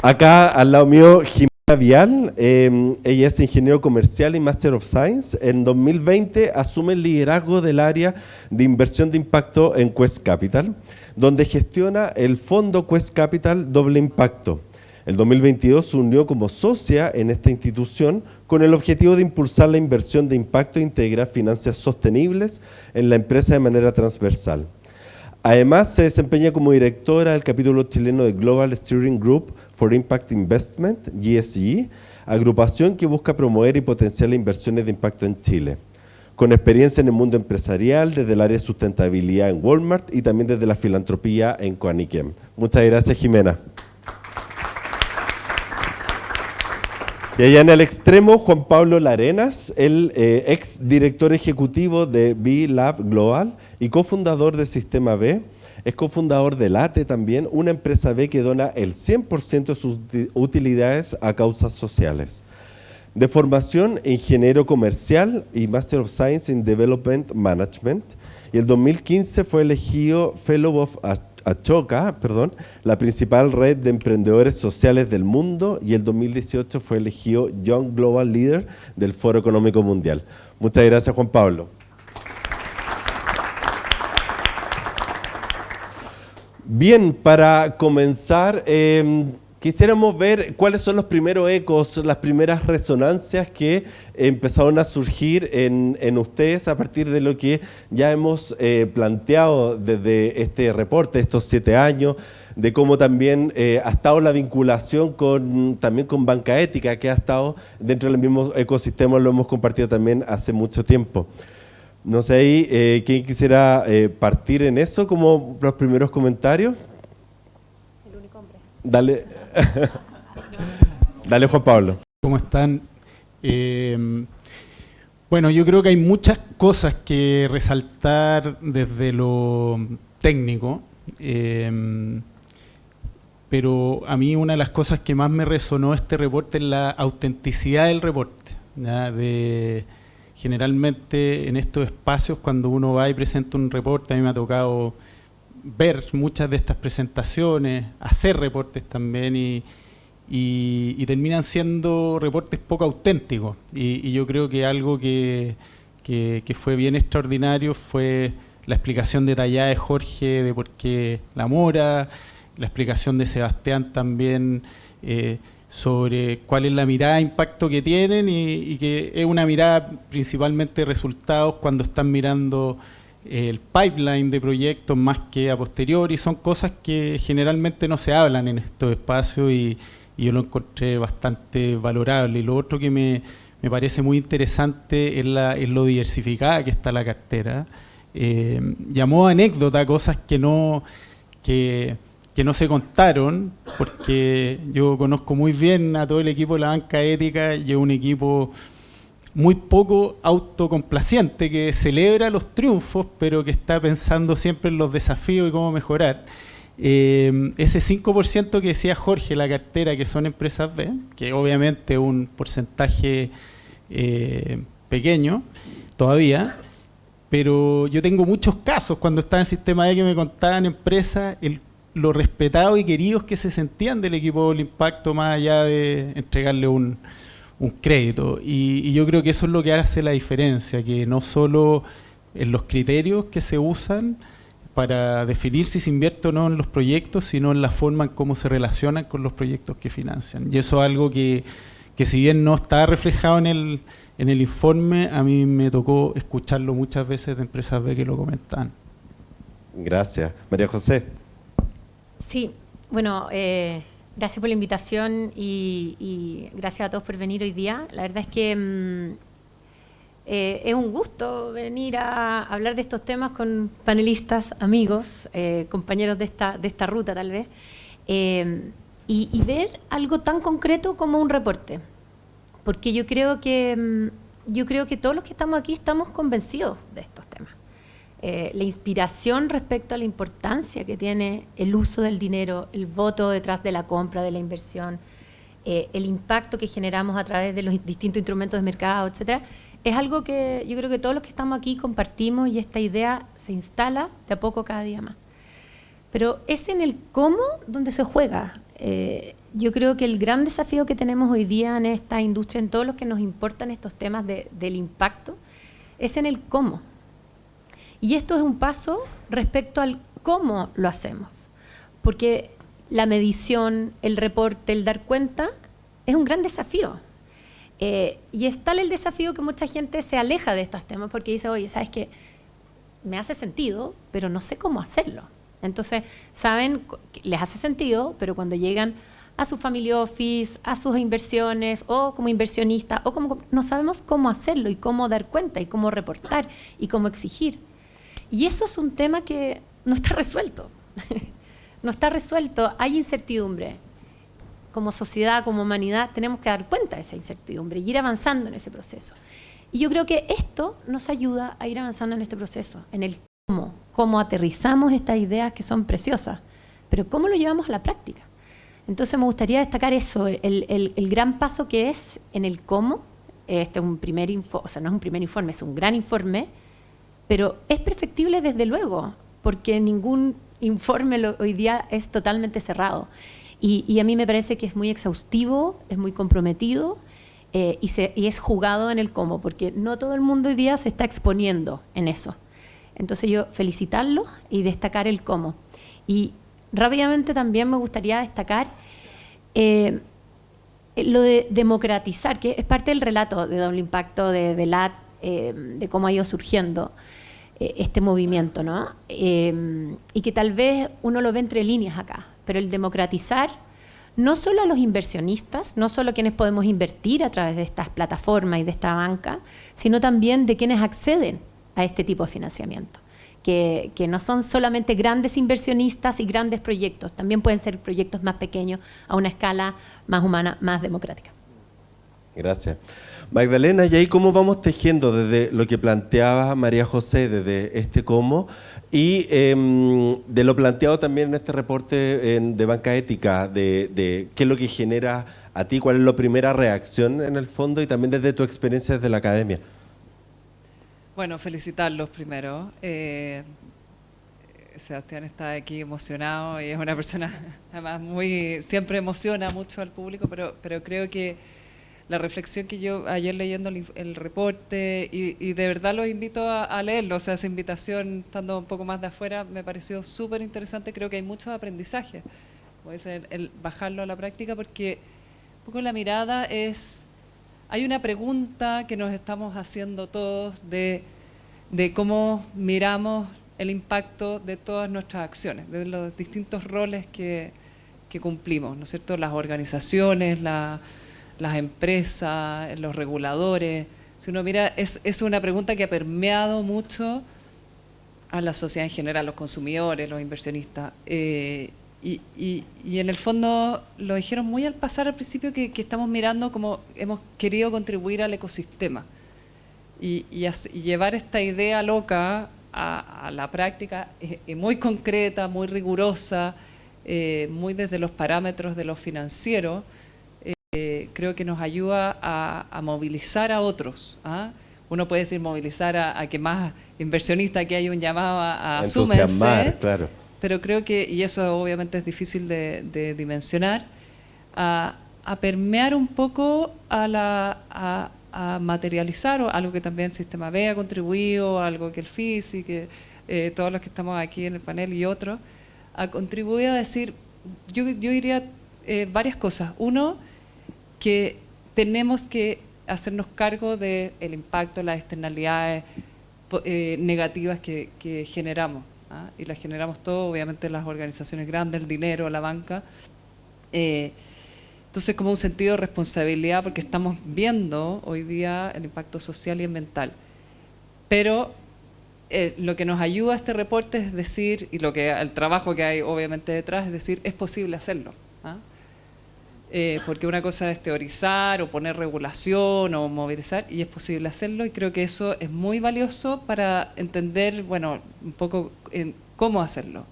Acá al lado mío, Jimena Vial, ella es ingeniero comercial y Master of Science. En 2020 asume el liderazgo del área de inversión de impacto en Quest Capital, donde gestiona el fondo Quest Capital Doble Impacto. El 2022 se unió como socia en esta institución con el objetivo de impulsar la inversión de impacto e integrar finanzas sostenibles en la empresa de manera transversal. Además, se desempeña como directora del capítulo chileno de Global Steering Group for Impact Investment, GSE, agrupación que busca promover y potenciar las inversiones de impacto en Chile. Con experiencia en el mundo empresarial, desde el área de sustentabilidad en Walmart y también desde la filantropía en Coaniquem. Muchas gracias, Jimena. Y allá en el extremo, Juan Pablo Larenas, el ex director ejecutivo de B-Lab Global y cofundador de Sistema B, es cofundador de LATE también, una empresa B que dona el 100% de sus utilidades a causas sociales. De formación, ingeniero comercial y Master of Science in Development Management, y el 2015 fue elegido Fellow of Ashoka, la principal red de emprendedores sociales del mundo, y el 2018 fue elegido Young Global Leader del Foro Económico Mundial. Muchas gracias, Juan Pablo. Bien, para comenzar, quisiéramos ver cuáles son los primeros ecos, las primeras resonancias que empezaron a surgir en ustedes a partir de lo que ya hemos planteado desde este reporte, estos 7 años, de cómo también ha estado la vinculación también con Banca Ética, que ha estado dentro del mismo ecosistema, lo hemos compartido también hace mucho tiempo. No sé ahí, ¿quién quisiera partir en eso como los primeros comentarios? El único hombre. Dale. Dale, Juan Pablo. ¿Cómo están? Bueno, yo creo que hay muchas cosas que resaltar desde lo técnico, pero a mí una de las cosas que más me resonó este reporte es la autenticidad del reporte, ¿ya? Generalmente en estos espacios, cuando uno va y presenta un reporte, a mí me ha tocado ver muchas de estas presentaciones, hacer reportes también y terminan siendo reportes poco auténticos. Y yo creo que algo que fue bien extraordinario fue la explicación detallada de Jorge de por qué La Mora, la explicación de Sebastián también sobre cuál es la mirada de impacto que tienen y que es una mirada principalmente de resultados cuando están mirando el pipeline de proyectos más que a posteriori. Son cosas que generalmente no se hablan en estos espacios y yo lo encontré bastante valorable. Y lo otro que me parece muy interesante es lo diversificada que está la cartera. Llamó anécdota cosas que no se contaron, porque yo conozco muy bien a todo el equipo de la banca ética y es un equipo muy poco autocomplaciente, que celebra los triunfos, pero que está pensando siempre en los desafíos y cómo mejorar. Ese 5% que decía Jorge, la cartera, que son empresas B, que obviamente es un porcentaje pequeño todavía, pero yo tengo muchos casos cuando estaba en Sistema E que me contaban empresas lo respetados y queridos que se sentían del equipo del impacto, más allá de entregarle un crédito. Y yo creo que eso es lo que hace la diferencia, que no solo en los criterios que se usan para definir si se invierte o no en los proyectos, sino en la forma en cómo se relacionan con los proyectos que financian. Y eso es algo que si bien no está reflejado en el informe, a mí me tocó escucharlo muchas veces de empresas B que lo comentaban. Gracias. María José. Sí, bueno, gracias por la invitación y gracias a todos por venir hoy día. La verdad es que es un gusto venir a hablar de estos temas con panelistas, amigos, compañeros de esta ruta tal vez, y ver algo tan concreto como un reporte. Porque yo creo que todos los que estamos aquí estamos convencidos de estos temas. La inspiración respecto a la importancia que tiene el uso del dinero, el voto detrás de la compra, de la inversión, el impacto que generamos a través de los distintos instrumentos de mercado, etcétera, es algo que yo creo que todos los que estamos aquí compartimos y esta idea se instala de a poco cada día más. Pero es en el cómo donde se juega. Yo creo que el gran desafío que tenemos hoy día en esta industria, en todos los que nos importan estos temas del impacto, es en el cómo. Y esto es un paso respecto al cómo lo hacemos. Porque la medición, el reporte, el dar cuenta, es un gran desafío. Y es tal el desafío que mucha gente se aleja de estos temas porque dice, oye, ¿sabes qué? Me hace sentido, pero no sé cómo hacerlo. Entonces, saben, les hace sentido, pero cuando llegan a su family office, a sus inversiones, o como inversionista, no sabemos cómo hacerlo y cómo dar cuenta y cómo reportar y cómo exigir. Y eso es un tema que no está resuelto. No está resuelto, hay incertidumbre. Como sociedad, como humanidad, tenemos que dar cuenta de esa incertidumbre y ir avanzando en ese proceso. Y yo creo que esto nos ayuda a ir avanzando en este proceso, en el cómo aterrizamos estas ideas que son preciosas, pero cómo lo llevamos a la práctica. Entonces me gustaría destacar eso, el gran paso que es en el cómo. Este es un primer informe, o sea, no es un primer informe, es un gran informe, pero es perfectible desde luego, porque ningún informe hoy día es totalmente cerrado. Y a mí me parece que es muy exhaustivo, es muy comprometido y es jugado en el cómo, porque no todo el mundo hoy día se está exponiendo en eso. Entonces yo felicitarlos y destacar el cómo. Y rápidamente también me gustaría destacar lo de democratizar, que es parte del relato de Doble Impacto de LAT, de cómo ha ido surgiendo este movimiento, ¿no? Y que tal vez uno lo ve entre líneas acá, pero el democratizar no solo a los inversionistas, no solo a quienes podemos invertir a través de estas plataformas y de esta banca, sino también de quienes acceden a este tipo de financiamiento. Que no son solamente grandes inversionistas y grandes proyectos, también pueden ser proyectos más pequeños a una escala más humana, más democrática. Gracias. Magdalena, ¿y ahí cómo vamos tejiendo desde lo que planteaba María José, desde este cómo, y de lo planteado también en este reporte de banca ética, de qué es lo que genera a ti, cuál es la primera reacción en el fondo y también desde tu experiencia desde la academia? Bueno, felicitarlos primero. Sebastián está aquí emocionado y es una persona además siempre emociona mucho al público, pero creo que la reflexión que yo ayer leyendo el reporte, y de verdad los invito a leerlo, o sea, esa invitación estando un poco más de afuera me pareció súper interesante. Creo que hay mucho aprendizaje, como dicen, el bajarlo a la práctica, porque un poco la mirada es, hay una pregunta que nos estamos haciendo todos de cómo miramos el impacto de todas nuestras acciones, de los distintos roles que cumplimos, ¿no es cierto? Las organizaciones, las empresas, los reguladores. Si uno mira, es una pregunta que ha permeado mucho a la sociedad en general, los consumidores, los inversionistas. Y en el fondo lo dijeron muy al pasar al principio, que estamos mirando como hemos querido contribuir al ecosistema. Y llevar esta idea loca a la práctica, muy concreta, muy rigurosa, muy desde los parámetros de lo financiero, creo que nos ayuda a movilizar a otros. Uno puede decir movilizar a que más inversionistas, que hay un llamado a súmense, claro. Pero creo que, y eso obviamente es difícil de dimensionar, a permear un poco a materializar algo que también el Sistema B ha contribuido, algo que el FIS y que todos los que estamos aquí en el panel y otros, ha contribuido a decir, yo diría varias cosas. Uno, que tenemos que hacernos cargo del impacto, las externalidades negativas que generamos, y las generamos todos, obviamente las organizaciones grandes, el dinero, la banca. Entonces, como un sentido de responsabilidad, porque estamos viendo hoy día el impacto social y ambiental. Pero lo que nos ayuda a este reporte es decir, y el trabajo que hay obviamente detrás, es decir, es posible hacerlo. Porque una cosa es teorizar o poner regulación o movilizar, y es posible hacerlo, y creo que eso es muy valioso para entender, bueno, un poco cómo hacerlo.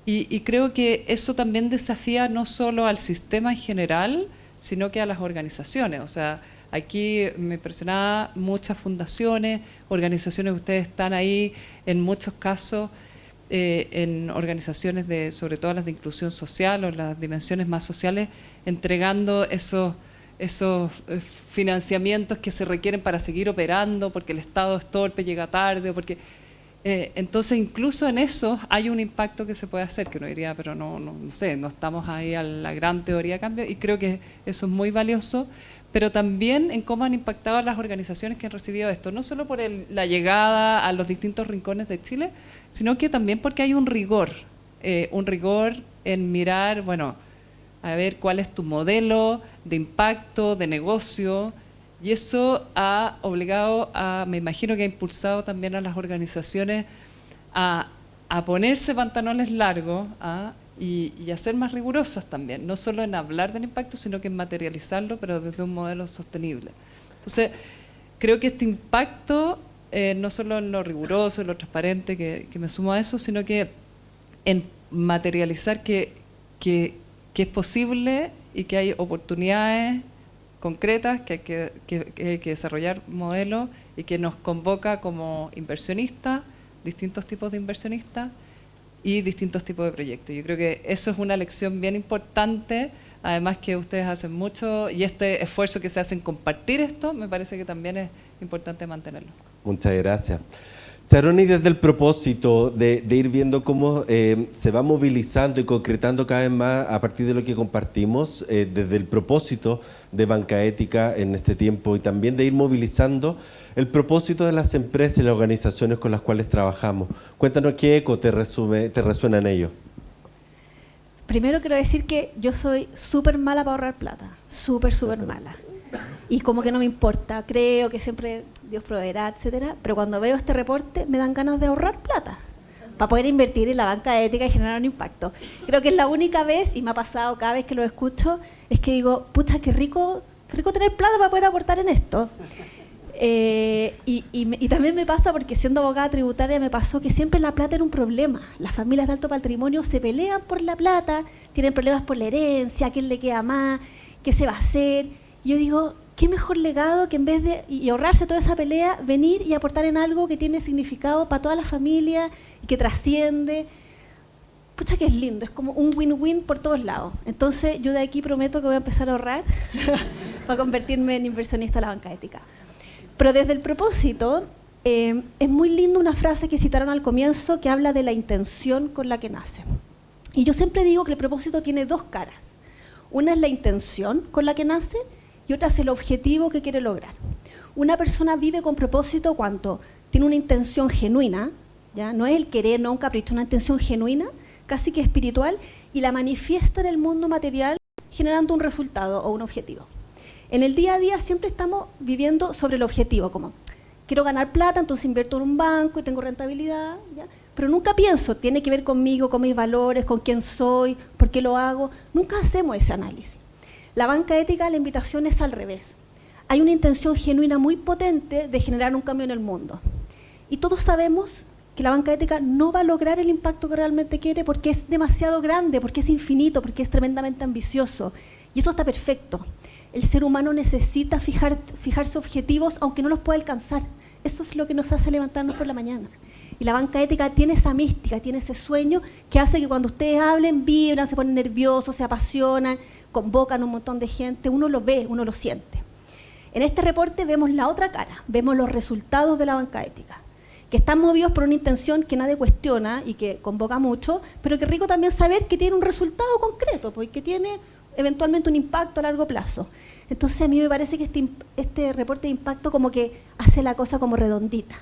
Y creo que eso también desafía no solo al sistema en general, sino que a las organizaciones. O sea, aquí me impresionaba muchas fundaciones, organizaciones que ustedes están ahí, en muchos casos, en organizaciones sobre todo las de inclusión social o las dimensiones más sociales, entregando esos financiamientos que se requieren para seguir operando, porque el Estado es torpe, llega tarde, porque entonces incluso en eso hay un impacto que se puede hacer, que uno diría, pero no sé, no estamos ahí a la gran teoría de cambio, y creo que eso es muy valioso, pero también en cómo han impactado a las organizaciones que han recibido esto, no solo por la llegada a los distintos rincones de Chile, sino que también porque hay un rigor en mirar, bueno, a ver cuál es tu modelo de impacto, de negocio, y eso ha obligado me imagino que ha impulsado también a las organizaciones a ponerse pantalones largos y a ser más rigurosas también, no solo en hablar del impacto, sino que en materializarlo, pero desde un modelo sostenible. Entonces, creo que este impacto, no solo en lo riguroso, en lo transparente, que me sumo a eso, sino que en materializar que es posible y que hay oportunidades concretas, que hay que desarrollar modelos, y que nos convoca como inversionistas, distintos tipos de inversionistas y distintos tipos de proyectos. Yo creo que eso es una lección bien importante, además que ustedes hacen mucho, y este esfuerzo que se hace en compartir esto, me parece que también es importante mantenerlo. Muchas gracias. Charoni, desde el propósito de ir viendo cómo se va movilizando y concretando cada vez más a partir de lo que compartimos, desde el propósito de banca ética en este tiempo, y también de ir movilizando el propósito de las empresas y las organizaciones con las cuales trabajamos. Cuéntanos qué eco te resuena en ello. Primero quiero decir que yo soy súper mala para ahorrar plata, súper mala. y como que no me importa, creo que siempre Dios proveerá, etcétera, pero cuando veo este reporte me dan ganas de ahorrar plata para poder invertir en la banca ética y generar un impacto. Creo que es la única vez, y me ha pasado cada vez que lo escucho, es que digo, pucha, qué rico tener plata para poder aportar en esto. Y también me pasa, porque siendo abogada tributaria me pasó que siempre la plata era un problema. Las familias de alto patrimonio se pelean por la plata, tienen problemas por la herencia, a quién le queda más, qué se va a hacer. Yo digo, qué mejor legado que en vez de y ahorrarse toda esa pelea, venir y aportar en algo que tiene significado para toda la familia y que trasciende. Pucha, que es lindo, es como un win-win por todos lados. Entonces yo de aquí prometo que voy a empezar a ahorrar para convertirme en inversionista de la banca ética. Pero desde el propósito, es muy lindo una frase que citaron al comienzo que habla de la intención con la que nace. Y yo siempre digo que el propósito tiene dos caras. Una es la intención con la que nace y otra es el objetivo que quiere lograr. Una persona vive con propósito cuando tiene una intención genuina, ¿ya? No es el querer, no un capricho, una intención genuina, casi que espiritual, y la manifiesta en el mundo material generando un resultado o un objetivo. En el día a día siempre estamos viviendo sobre el objetivo, como quiero ganar plata, entonces invierto en un banco y tengo rentabilidad, ¿ya? Pero nunca pienso, tiene que ver conmigo, con mis valores, con quién soy, por qué lo hago. Nunca hacemos ese análisis. La banca ética, la invitación es al revés. Hay una intención genuina muy potente de generar un cambio en el mundo. Y todos sabemos que la banca ética no va a lograr el impacto que realmente quiere porque es demasiado grande, porque es infinito, porque es tremendamente ambicioso. Y eso está perfecto. El ser humano necesita fijarse objetivos aunque no los pueda alcanzar. Eso es lo que nos hace levantarnos por la mañana. Y la banca ética tiene esa mística, tiene ese sueño que hace que cuando ustedes hablen, vibran, se ponen nerviosos, se apasionan, convocan un montón de gente, uno lo ve, uno lo siente. En este reporte vemos la otra cara, vemos los resultados de la banca ética, que están movidos por una intención que nadie cuestiona y que convoca mucho, pero que rico también saber que tiene un resultado concreto, pues, que tiene eventualmente un impacto a largo plazo. Entonces a mí me parece que este reporte de impacto como que hace la cosa como redondita,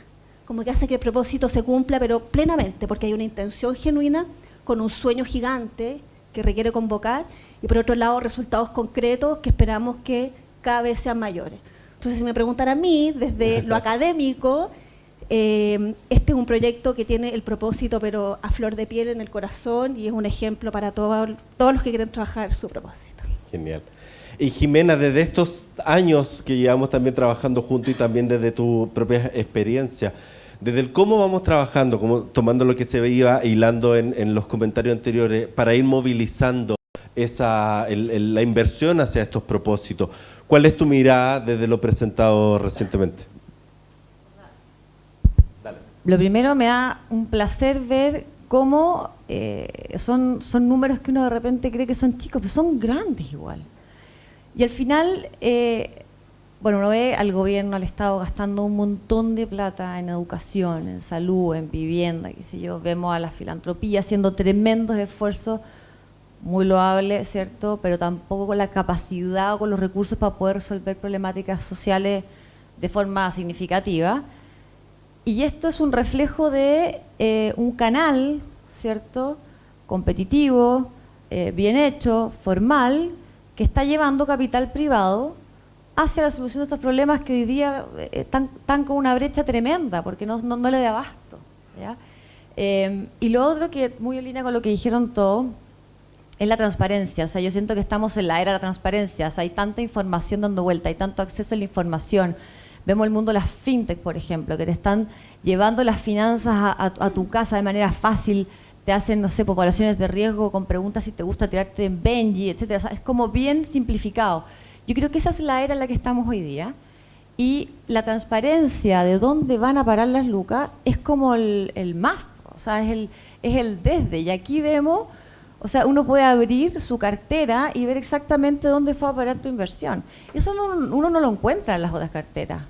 como que hace que el propósito se cumpla, pero plenamente, porque hay una intención genuina con un sueño gigante que requiere convocar, y por otro lado resultados concretos que esperamos que cada vez sean mayores. Entonces, si me preguntan a mí, desde lo académico, este es un proyecto que tiene el propósito, pero a flor de piel en el corazón, y es un ejemplo para todos los que quieren trabajar su propósito. Genial. Y Jimena, desde estos años que llevamos también trabajando juntos y también desde tu propia experiencia, desde el cómo vamos trabajando, como tomando lo que se veía hilando en los comentarios anteriores, para ir movilizando la inversión hacia estos propósitos, ¿cuál es tu mirada desde lo presentado recientemente? Dale. Lo primero, me da un placer ver cómo son números que uno de repente cree que son chicos, pero son grandes igual. Y al final, bueno, uno ve al gobierno, al Estado gastando un montón de plata en educación, en salud, en vivienda, qué sé yo. Vemos a la filantropía haciendo tremendos esfuerzos, muy loables, ¿cierto? Pero tampoco con la capacidad o con los recursos para poder resolver problemáticas sociales de forma significativa. Y esto es un reflejo de un canal, ¿cierto? Competitivo, bien hecho, formal, que está llevando capital privado hacia la solución de estos problemas que hoy día están con una brecha tremenda, porque no le da abasto, ¿ya? Y lo otro, que muy en línea con lo que dijeron todos, es la transparencia. O sea, yo siento que estamos en la era de la transparencia. O sea, hay tanta información dando vuelta, hay tanto acceso a la información. Vemos el mundo de las fintech, por ejemplo, que te están llevando las finanzas a tu casa de manera fácil, te hacen, no sé, poblaciones de riesgo con preguntas si te gusta tirarte en Benji, etcétera. O sea, es como bien simplificado. Yo creo que esa es la era en la que estamos hoy día. Y la transparencia de dónde van a parar las lucas es como el must, o sea, es el desde. Y aquí vemos, o sea, uno puede abrir su cartera y ver exactamente dónde fue a parar tu inversión. Eso uno no lo encuentra en las otras carteras.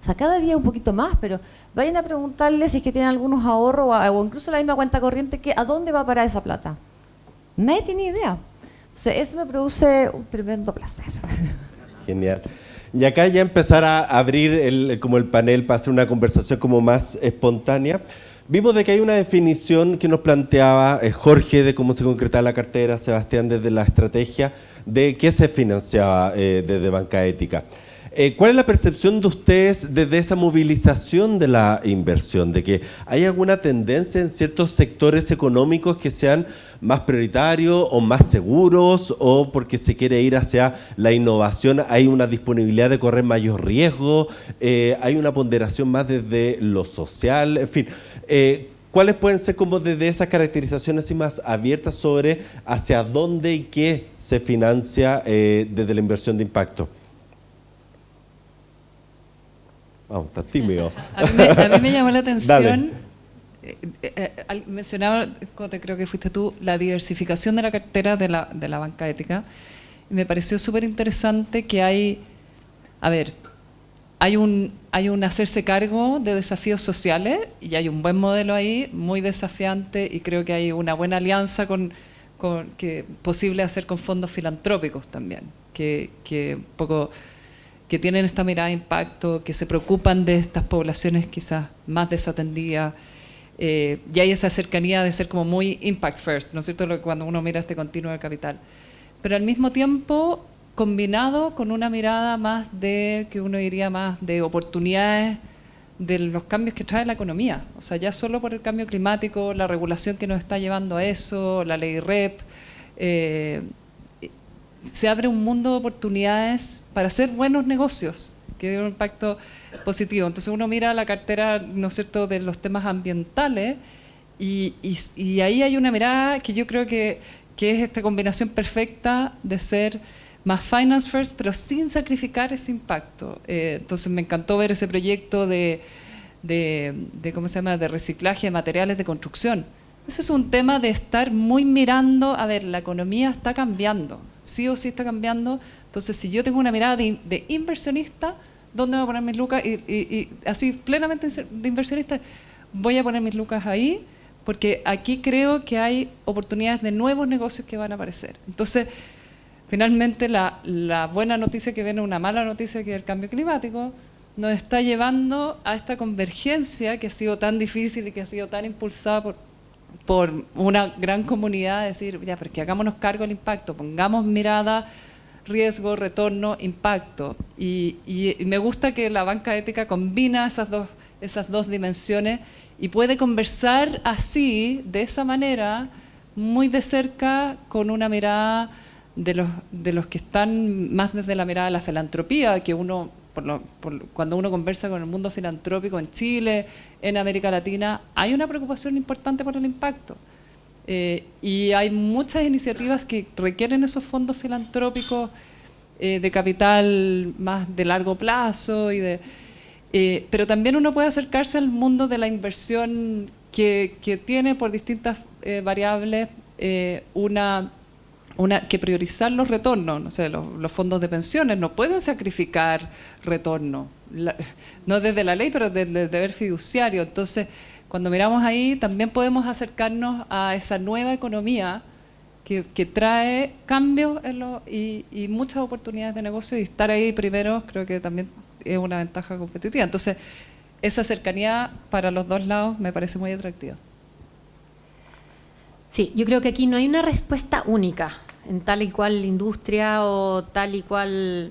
O sea, cada día un poquito más, pero vayan a preguntarle si es que tienen algunos ahorros o incluso la misma cuenta corriente, que a dónde va a parar esa plata. Nadie tiene idea. O sea, eso me produce un tremendo placer. Genial. Y acá ya empezar a abrir como el panel para hacer una conversación como más espontánea. Vimos de que hay una definición que nos planteaba Jorge de cómo se concretaba la cartera, Sebastián desde la estrategia, de qué se financiaba desde Banca Ética. ¿Cuál es la percepción de ustedes desde esa movilización de la inversión? ¿De que hay alguna tendencia en ciertos sectores económicos que sean más prioritarios o más seguros, o porque se quiere ir hacia la innovación hay una disponibilidad de correr mayor riesgo, hay una ponderación más desde lo social, en fin? ¿Cuáles pueden ser como desde esas caracterizaciones así más abiertas sobre hacia dónde y qué se financia desde la inversión de impacto? Vamos, está tímido. A mí me llamó la atención, mencionaba, creo que fuiste tú, la diversificación de la cartera de la Banca Ética. Y me pareció súper interesante que hay un hacerse cargo de desafíos sociales, y hay un buen modelo ahí, muy desafiante, y creo que hay una buena alianza que posible hacer con fondos filantrópicos también, que tienen esta mirada de impacto, que se preocupan de estas poblaciones quizás más desatendidas, y hay esa cercanía de ser como muy impact first, ¿no es cierto?, cuando uno mira este continuo de capital. Pero al mismo tiempo combinado con una mirada más que uno diría más de oportunidades de los cambios que trae la economía. O sea, ya solo por el cambio climático, la regulación que nos está llevando a eso, la ley REP, se abre un mundo de oportunidades para hacer buenos negocios, que den un impacto positivo. Entonces uno mira la cartera, ¿no es cierto?, de los temas ambientales, y ahí hay una mirada que yo creo que es esta combinación perfecta de ser más finance first, pero sin sacrificar ese impacto. Entonces me encantó ver ese proyecto de ¿cómo se llama?, de reciclaje de materiales de construcción. Ese es un tema de estar muy mirando, la economía está cambiando, sí o sí está cambiando. Entonces, si yo tengo una mirada de inversionista, ¿dónde voy a poner mis lucas? Y así, plenamente de inversionista, voy a poner mis lucas ahí, porque aquí creo que hay oportunidades de nuevos negocios que van a aparecer. Entonces, finalmente, la buena noticia que viene, una mala noticia, que es el cambio climático, nos está llevando a esta convergencia que ha sido tan difícil y que ha sido tan impulsada por una gran comunidad, de decir, ya, pero que hagámonos cargo del impacto, pongamos mirada, riesgo, retorno, impacto. Y me gusta que la Banca Ética combina esas dos dimensiones y puede conversar así, de esa manera, muy de cerca, con una mirada de los que están más desde la mirada de la filantropía, que uno, cuando uno conversa con el mundo filantrópico en Chile, en América Latina, hay una preocupación importante por el impacto. Y hay muchas iniciativas que requieren esos fondos filantrópicos de capital más de largo plazo, pero también uno puede acercarse al mundo de la inversión que tiene por distintas variables que priorizar los retornos. No sé, los fondos de pensiones no pueden sacrificar retorno, no desde la ley, pero desde el deber fiduciario. Entonces, cuando miramos ahí, también podemos acercarnos a esa nueva economía que trae cambios y muchas oportunidades de negocio, y estar ahí primero creo que también es una ventaja competitiva. Entonces, esa cercanía para los dos lados me parece muy atractiva. Sí, yo creo que aquí no hay una respuesta única en tal y cual industria o tal y cual...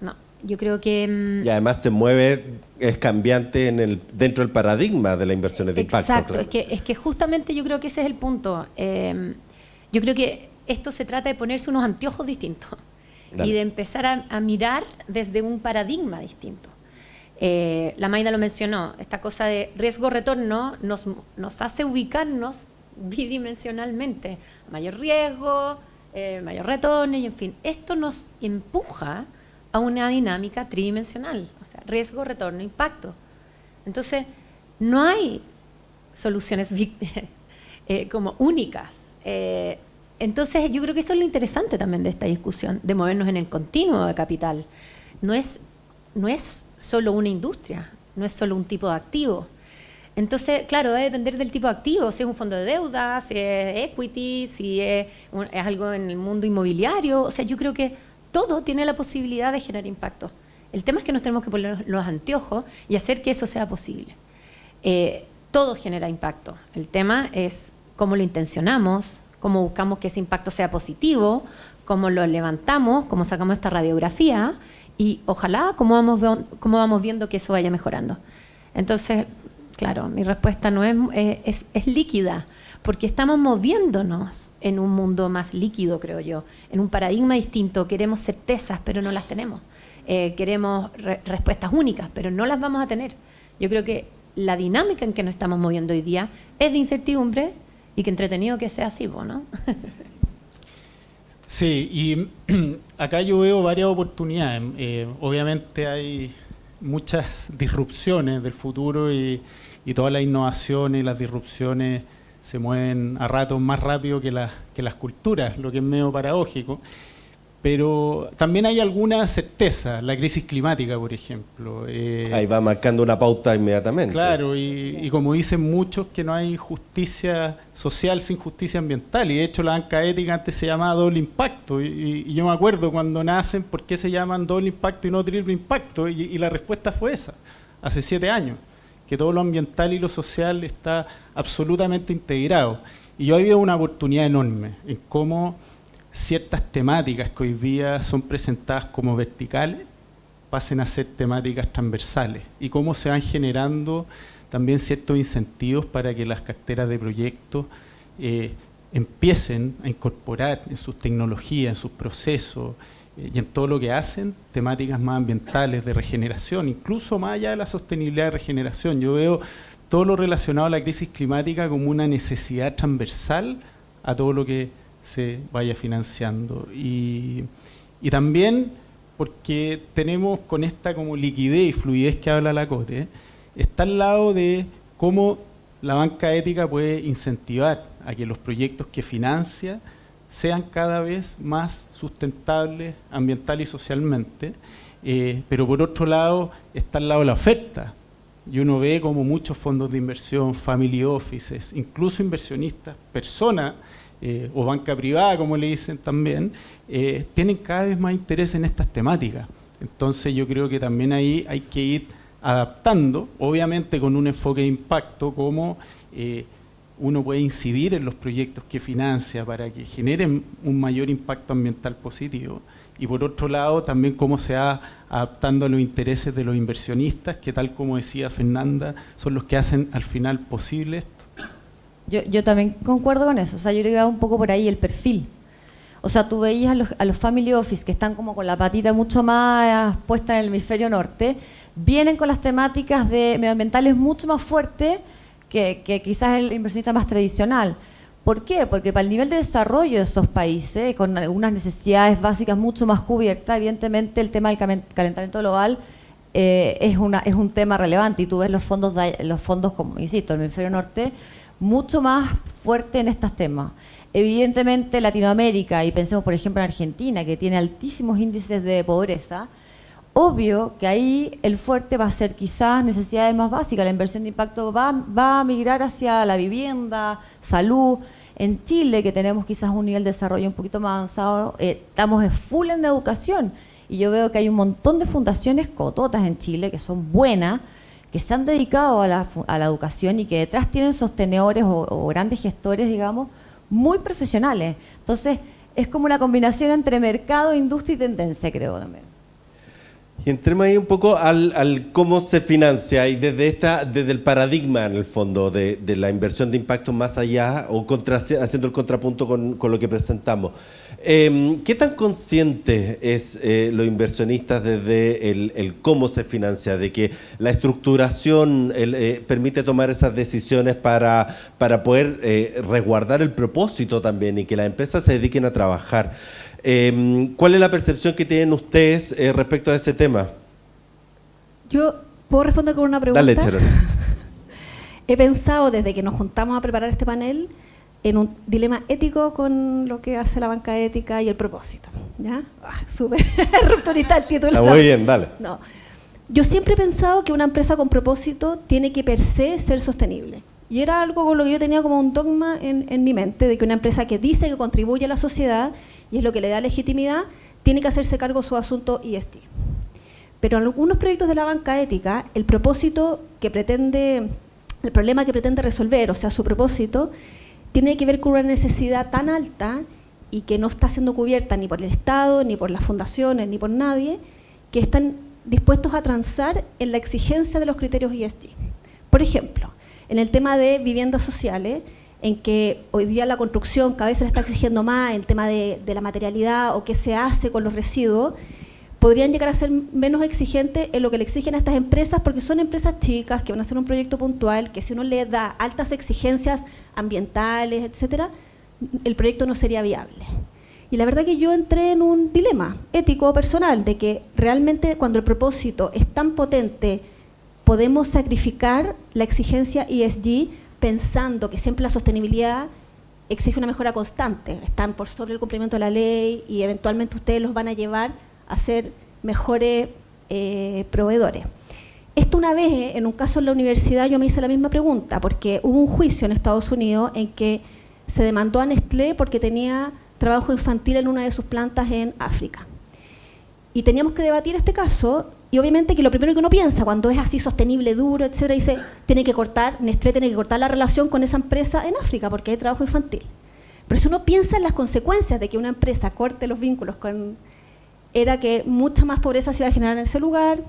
No, yo creo que... Y además se mueve, es cambiante dentro del paradigma de las inversiones de impacto. Exacto, claro. es que justamente yo creo que ese es el punto. Yo creo que esto se trata de ponerse unos anteojos distintos. Dale. Y de empezar a mirar desde un paradigma distinto. La Maida lo mencionó, esta cosa de riesgo-retorno nos hace ubicarnos bidimensionalmente, mayor riesgo, mayor retorno, y en fin, esto nos empuja a una dinámica tridimensional, o sea, riesgo, retorno, impacto. Entonces, no hay soluciones como únicas. Entonces, yo creo que eso es lo interesante también de esta discusión, de movernos en el continuo de capital. No es solo una industria, no es solo un tipo de activo. Entonces, claro, debe depender del tipo de activo, si es un fondo de deuda, si es equity, si es algo en el mundo inmobiliario. O sea, yo creo que todo tiene la posibilidad de generar impacto. El tema es que nos tenemos que poner los anteojos y hacer que eso sea posible. todo genera impacto. El tema es cómo lo intencionamos, cómo buscamos que ese impacto sea positivo, cómo lo levantamos, cómo sacamos esta radiografía y ojalá cómo vamos viendo que eso vaya mejorando. Entonces, claro, mi respuesta no es líquida, porque estamos moviéndonos en un mundo más líquido, creo yo, en un paradigma distinto. Queremos certezas, pero no las tenemos. Queremos respuestas únicas, pero no las vamos a tener. Yo creo que la dinámica en que nos estamos moviendo hoy día es de incertidumbre y que entretenido que sea así, ¿no? Sí, y acá yo veo varias oportunidades. Obviamente hay muchas disrupciones del futuro y todas las innovaciones y las disrupciones se mueven a ratos más rápido que las culturas, lo que es medio paradójico. Pero también hay alguna certeza, la crisis climática, por ejemplo. Ahí va marcando una pauta inmediatamente. Claro, y como dicen muchos, que no hay justicia social sin justicia ambiental. Y de hecho la banca ética antes se llamaba doble impacto. Y yo me acuerdo cuando nacen, ¿por qué se llaman doble impacto y no triple impacto? Y la respuesta fue esa, hace 7 años, que todo lo ambiental y lo social está absolutamente integrado. Y yo había una oportunidad enorme en cómo ciertas temáticas que hoy día son presentadas como verticales pasen a ser temáticas transversales y cómo se van generando también ciertos incentivos para que las carteras de proyectos empiecen a incorporar en sus tecnologías, en sus procesos y en todo lo que hacen temáticas más ambientales, de regeneración, incluso más allá de la sostenibilidad de regeneración. Yo veo todo lo relacionado a la crisis climática como una necesidad transversal a todo lo que se vaya financiando y también porque tenemos con esta como liquidez y fluidez que habla la COTE, está al lado de cómo la banca ética puede incentivar a que los proyectos que financia sean cada vez más sustentables ambiental y socialmente, pero por otro lado está al lado de la oferta. Y uno ve como muchos fondos de inversión, family offices, incluso inversionistas, personas o banca privada, como le dicen también, tienen cada vez más interés en estas temáticas. Entonces yo creo que también ahí hay que ir adaptando, obviamente con un enfoque de impacto, cómo uno puede incidir en los proyectos que financia para que generen un mayor impacto ambiental positivo. Y por otro lado, también cómo se va adaptando a los intereses de los inversionistas, que tal como decía Fernanda, son los que hacen al final posible esto. Yo también concuerdo con eso, o sea, yo le iba un poco por ahí el perfil. O sea, tú veías a los family office que están como con la patita mucho más puesta en el hemisferio norte, vienen con las temáticas de medioambientales mucho más fuertes que quizás el inversionista más tradicional. ¿Por qué? Porque para el nivel de desarrollo de esos países, con algunas necesidades básicas mucho más cubiertas, evidentemente el tema del calentamiento global es un tema relevante, y tú ves los fondos como insisto, el hemisferio norte, mucho más fuerte en estos temas. Evidentemente Latinoamérica, y pensemos por ejemplo en Argentina, que tiene altísimos índices de pobreza, obvio que ahí el fuerte va a ser quizás necesidades más básicas, la inversión de impacto va a migrar hacia la vivienda, salud. En Chile, que tenemos quizás un nivel de desarrollo un poquito más avanzado, estamos full en educación, y yo veo que hay un montón de fundaciones cototas en Chile que son buenas, que se han dedicado a la educación y que detrás tienen sostenedores o grandes gestores, digamos, muy profesionales. Entonces, es como una combinación entre mercado, industria y tendencia, creo también. Y entremos ahí un poco al cómo se financia y desde el paradigma, en el fondo, de la inversión de impacto más allá, o haciendo el contrapunto con lo que presentamos. ¿Qué tan conscientes es los inversionistas desde el cómo se financia, de que la estructuración permite tomar esas decisiones para poder resguardar el propósito también y que las empresas se dediquen a trabajar? ¿Cuál es la percepción que tienen ustedes respecto a ese tema? Yo puedo responder con una pregunta. Dale, Cherona. He pensado desde que nos juntamos a preparar este panel en un dilema ético con lo que hace la banca ética y el propósito. ¿Ya? Súper rupturista el título. Está muy bien, dale. No. Yo siempre he pensado que una empresa con propósito tiene que per se ser sostenible. Y era algo con lo que yo tenía como un dogma en mi mente, de que una empresa que dice que contribuye a la sociedad, y es lo que le da legitimidad, tiene que hacerse cargo de su asunto ESG. Pero en algunos proyectos de la banca ética, el propósito que pretende el problema que pretende resolver, o sea, su propósito, tiene que ver con una necesidad tan alta y que no está siendo cubierta ni por el Estado, ni por las fundaciones, ni por nadie, que están dispuestos a transar en la exigencia de los criterios ESG. Por ejemplo, en el tema de viviendas sociales, en que hoy día la construcción cada vez se le está exigiendo más, el tema de la materialidad o qué se hace con los residuos, podrían llegar a ser menos exigentes en lo que le exigen a estas empresas, porque son empresas chicas que van a hacer un proyecto puntual, que si uno le da altas exigencias ambientales, etcétera, el proyecto no sería viable. Y la verdad que yo entré en un dilema ético personal, de que realmente cuando el propósito es tan potente, podemos sacrificar la exigencia ESG pensando que siempre la sostenibilidad exige una mejora constante. Están por sobre el cumplimiento de la ley y eventualmente ustedes los van a llevar a ser mejores proveedores. Esto una vez, en un caso en la universidad, yo me hice la misma pregunta, porque hubo un juicio en Estados Unidos en que se demandó a Nestlé porque tenía trabajo infantil en una de sus plantas en África. Y teníamos que debatir este caso, y obviamente que lo primero que uno piensa cuando es así sostenible, duro, etcétera, dice, Nestlé tiene que cortar la relación con esa empresa en África porque hay trabajo infantil. Pero si uno piensa en las consecuencias de que una empresa corte los vínculos con... era que mucha más pobreza se iba a generar en ese lugar,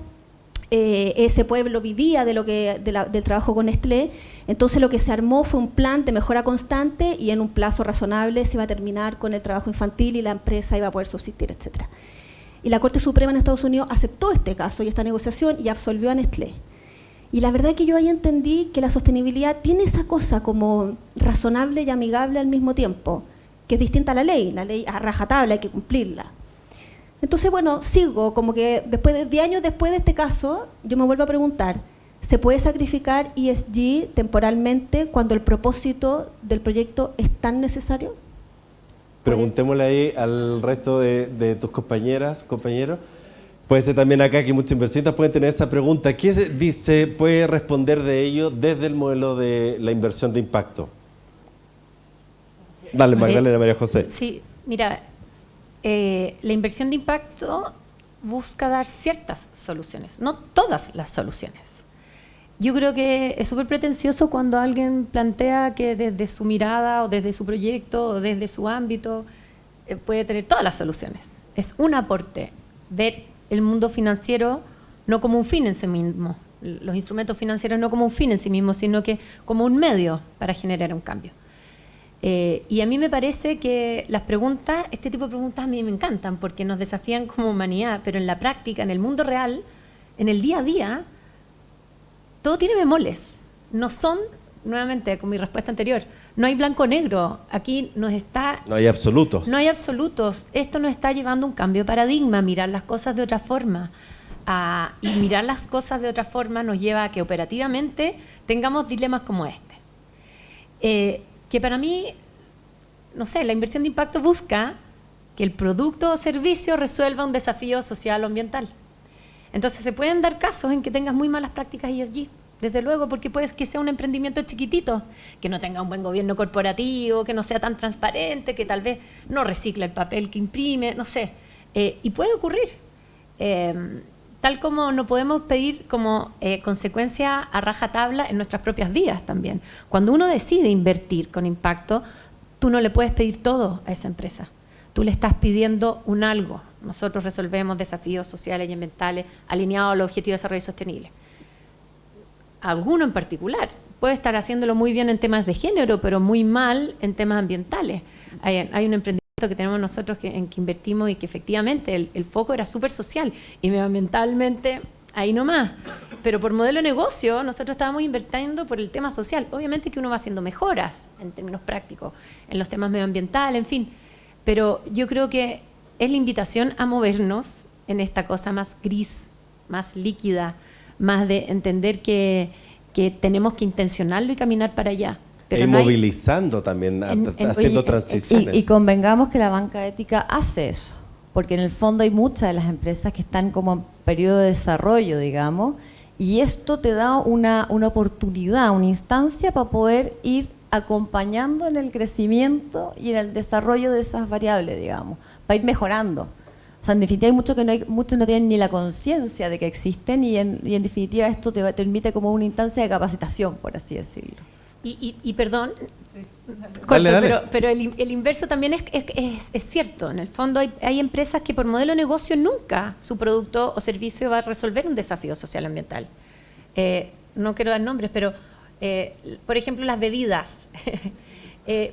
ese pueblo vivía del trabajo con Nestlé, entonces lo que se armó fue un plan de mejora constante y en un plazo razonable se iba a terminar con el trabajo infantil y la empresa iba a poder subsistir, etcétera. Y la Corte Suprema en Estados Unidos aceptó este caso y esta negociación y absolvió a Nestlé. Y la verdad es que yo ahí entendí que la sostenibilidad tiene esa cosa como razonable y amigable al mismo tiempo, que es distinta a la ley a rajatabla hay que cumplirla. Entonces, bueno, sigo, como que después de 10 años después de este caso, yo me vuelvo a preguntar, ¿se puede sacrificar ESG temporalmente cuando el propósito del proyecto es tan necesario? Preguntémosle ahí al resto de tus compañeras, compañeros. Puede ser también acá que muchos inversionistas pueden tener esa pregunta. ¿Qué dice, puede responder de ello desde el modelo de la inversión de impacto? Dale, Magdalena, María José. Sí, mira, la inversión de impacto busca dar ciertas soluciones, no todas las soluciones. Yo creo que es súper pretencioso cuando alguien plantea que desde su mirada o desde su proyecto o desde su ámbito puede tener todas las soluciones. Es un aporte, ver el mundo financiero no como un fin en sí mismo, los instrumentos financieros no como un fin en sí mismo, sino que como un medio para generar un cambio. Y a mí me parece que las preguntas, este tipo de preguntas a mí me encantan porque nos desafían como humanidad, pero en la práctica, en el mundo real, en el día a día, todo tiene bemoles. No son, nuevamente, con mi respuesta anterior, no hay blanco o negro. Aquí nos está... No hay absolutos. No hay absolutos. Esto nos está llevando a un cambio de paradigma, mirar las cosas de otra forma. Y mirar las cosas de otra forma nos lleva a que operativamente tengamos dilemas como este. Que para mí, no sé, la inversión de impacto busca que el producto o servicio resuelva un desafío social o ambiental. Entonces se pueden dar casos en que tengas muy malas prácticas ESG, desde luego, porque puede que sea un emprendimiento chiquitito, que no tenga un buen gobierno corporativo, que no sea tan transparente, que tal vez no recicla el papel que imprime, no sé. Y puede ocurrir. Tal como no podemos pedir como consecuencia a rajatabla en nuestras propias vidas también. Cuando uno decide invertir con impacto, tú no le puedes pedir todo a esa empresa. Tú le estás pidiendo un algo. Nosotros resolvemos desafíos sociales y ambientales alineados a los objetivos de desarrollo sostenible. Alguno en particular puede estar haciéndolo muy bien en temas de género, pero muy mal en temas ambientales. Hay un emprendimiento que tenemos nosotros en que invertimos y que efectivamente el foco era súper social y medioambientalmente ahí nomás. Pero por modelo de negocio nosotros estábamos invirtiendo por el tema social. Obviamente que uno va haciendo mejoras en términos prácticos, en los temas medioambientales, en fin. Pero yo creo que es la invitación a movernos en esta cosa más gris, más líquida, más de entender que tenemos que intencionarlo y caminar para allá. Pero movilizando también, haciendo transiciones. Y convengamos que la banca ética hace eso, porque en el fondo hay muchas de las empresas que están como en periodo de desarrollo, digamos, y esto te da una oportunidad, una instancia para poder ir acompañando en el crecimiento y en el desarrollo de esas variables, digamos, para ir mejorando. O O sea, en definitiva hay muchos no tienen ni la conciencia de que existen y en definitiva esto te permite como una instancia de capacitación, por así decirlo. Y perdón, Dale, dale. pero el inverso también es cierto. En el fondo hay empresas que por modelo de negocio nunca su producto o servicio va a resolver un desafío social ambiental. No quiero dar nombres, pero por ejemplo las bebidas.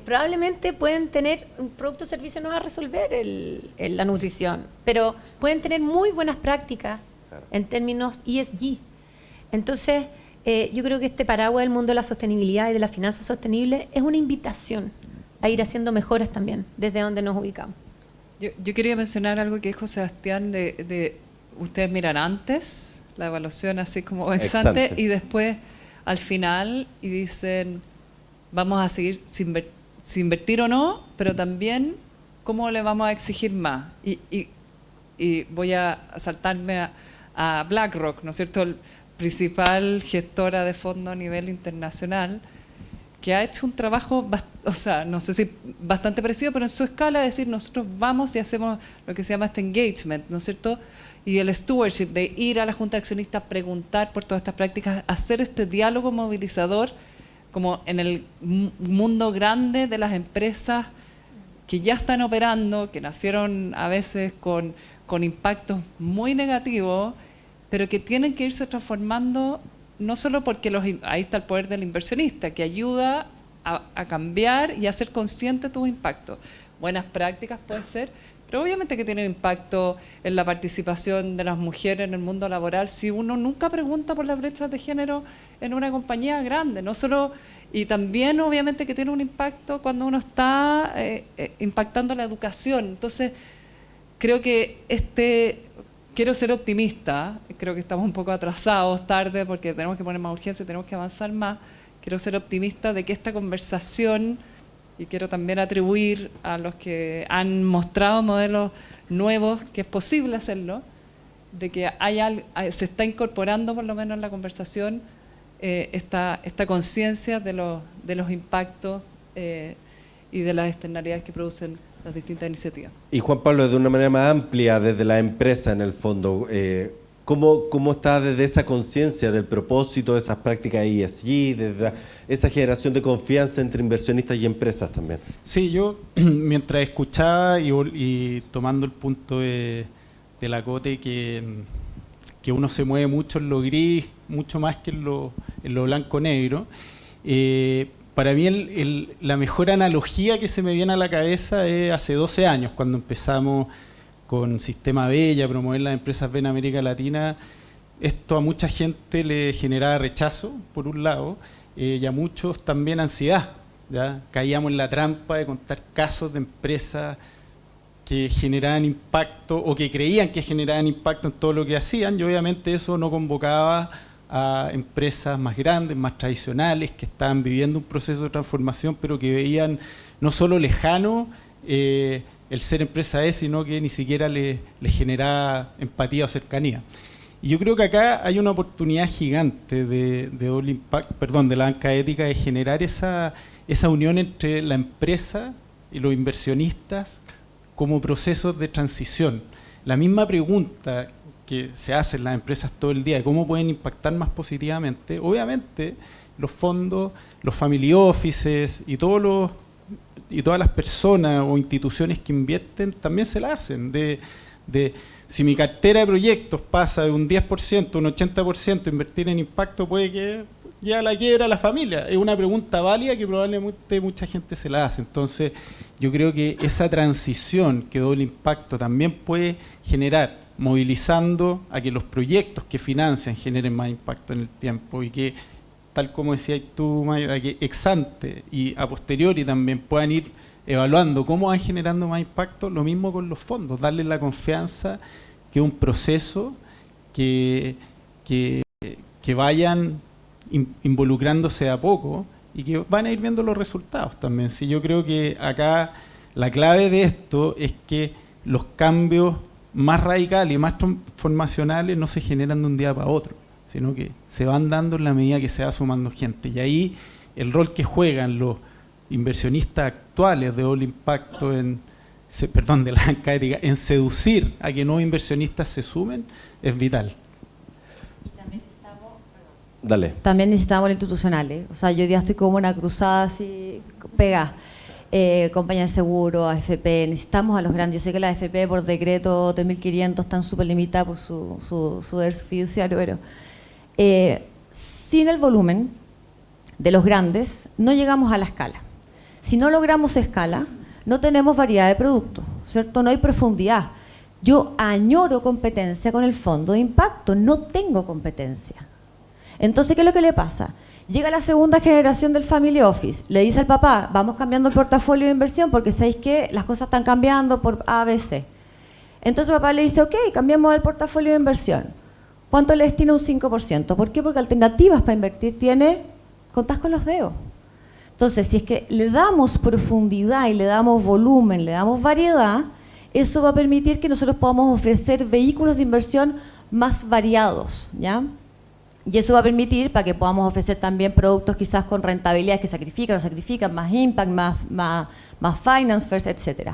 Probablemente pueden tener un producto o servicio no va a resolver la nutrición, pero pueden tener muy buenas prácticas en términos ESG. Entonces, yo creo que este paraguas del mundo de la sostenibilidad y de la finanza sostenible es una invitación a ir haciendo mejoras también desde donde nos ubicamos. Yo quería mencionar algo que dijo Sebastián de ustedes miran antes la evaluación así como ex ante y después al final y dicen vamos a seguir sin invertir o no, pero también cómo le vamos a exigir más. Y voy a saltarme a BlackRock, ¿no es cierto?, el principal gestora de fondos a nivel internacional, que ha hecho un trabajo, o sea, no sé si bastante parecido, pero en su escala, es decir, nosotros vamos y hacemos lo que se llama este engagement, ¿no es cierto?, y el stewardship, de ir a la Junta de Accionistas, preguntar por todas estas prácticas, hacer este diálogo movilizador, como en el mundo grande de las empresas que ya están operando, que nacieron a veces con impactos muy negativos, pero que tienen que irse transformando, no solo porque ahí está el poder del inversionista, que ayuda a cambiar y a ser consciente de tus impactos. Buenas prácticas puede ser, pero obviamente que tiene impacto en la participación de las mujeres en el mundo laboral si uno nunca pregunta por las brechas de género en una compañía grande, no solo, y también obviamente que tiene un impacto cuando uno está impactando la educación. Entonces, creo que quiero ser optimista, creo que estamos un poco atrasados, tarde, porque tenemos que poner más urgencia, tenemos que avanzar más. Quiero ser optimista de que esta conversación, y quiero también atribuir a los que han mostrado modelos nuevos que es posible hacerlo, de que se está incorporando por lo menos en la conversación esta conciencia de los impactos y de las externalidades que producen las distintas iniciativas. Y Juan Pablo, de una manera más amplia, desde la empresa en el fondo, ¿cómo está desde esa conciencia del propósito de esas prácticas ESG, desde esa generación de confianza entre inversionistas y empresas también? Sí, yo mientras escuchaba y tomando el punto de la Cote, que uno se mueve mucho en lo gris, mucho más que en lo blanco-negro, para mí la mejor analogía que se me viene a la cabeza es hace 12 años, cuando empezamos con Sistema B y a promover las empresas B en América Latina. Esto a mucha gente le generaba rechazo, por un lado, y a muchos también ansiedad, ¿ya? Caíamos en la trampa de contar casos de empresas que generaban impacto o que creían que generaban impacto en todo lo que hacían, y obviamente eso no convocaba a empresas más grandes, más tradicionales, que estaban viviendo un proceso de transformación, pero que veían no solo lejano el ser empresa E, sino que ni siquiera le generaba empatía o cercanía. Y yo creo que acá hay una oportunidad gigante de All Impact, de la banca ética, de generar esa unión entre la empresa y los inversionistas como procesos de transición. La misma pregunta que se hacen las empresas todo el día de cómo pueden impactar más positivamente, obviamente los fondos, los family offices y todas las personas o instituciones que invierten también se la hacen. Si mi cartera de proyectos pasa de un 10%, un 80% invertir en impacto, puede que ya la quiebra la familia. Es una pregunta válida que probablemente mucha gente se la hace. Entonces, yo creo que esa transición que Doble Impacto también puede generar, movilizando a que los proyectos que financian generen más impacto en el tiempo y que, tal como decías tú, Mayra, que ex ante y a posteriori también puedan ir evaluando cómo van generando más impacto. Lo mismo con los fondos, darles la confianza que es un proceso que vayan involucrándose a poco y que van a ir viendo los resultados también. Sí, yo creo que acá la clave de esto es que los cambios más radicales y más transformacionales no se generan de un día para otro, sino que se van dando en la medida que se va sumando gente. Y ahí el rol que juegan los inversionistas actuales de All Impacto en de la banca ética, en seducir a que nuevos inversionistas se sumen, es vital. Dale. También necesitamos el institucional. O sea, yo hoy día estoy como una cruzada así, pegada. Compañía de seguro, AFP, necesitamos a los grandes. Yo sé que la AFP por decreto de 1.500 están súper limitadas por su deber fiduciario, pero sin el volumen de los grandes no llegamos a la escala. Si no logramos escala, no tenemos variedad de productos, ¿cierto? No hay profundidad. Yo añoro competencia con el fondo de impacto, no tengo competencia. Entonces, ¿qué es lo que le pasa? Llega la segunda generación del Family Office, le dice al papá, vamos cambiando el portafolio de inversión porque sabéis que las cosas están cambiando por ABC. Entonces el papá le dice, ok, cambiamos el portafolio de inversión. ¿Cuánto le destina? Un 5%. ¿Por qué? Porque alternativas para invertir tiene, contás con los dedos. Entonces, si es que le damos profundidad y le damos volumen, le damos variedad, eso va a permitir que nosotros podamos ofrecer vehículos de inversión más variados, ¿ya? Y eso va a permitir para que podamos ofrecer también productos quizás con rentabilidades que sacrifican o sacrifican, más impact, más finance first, etc.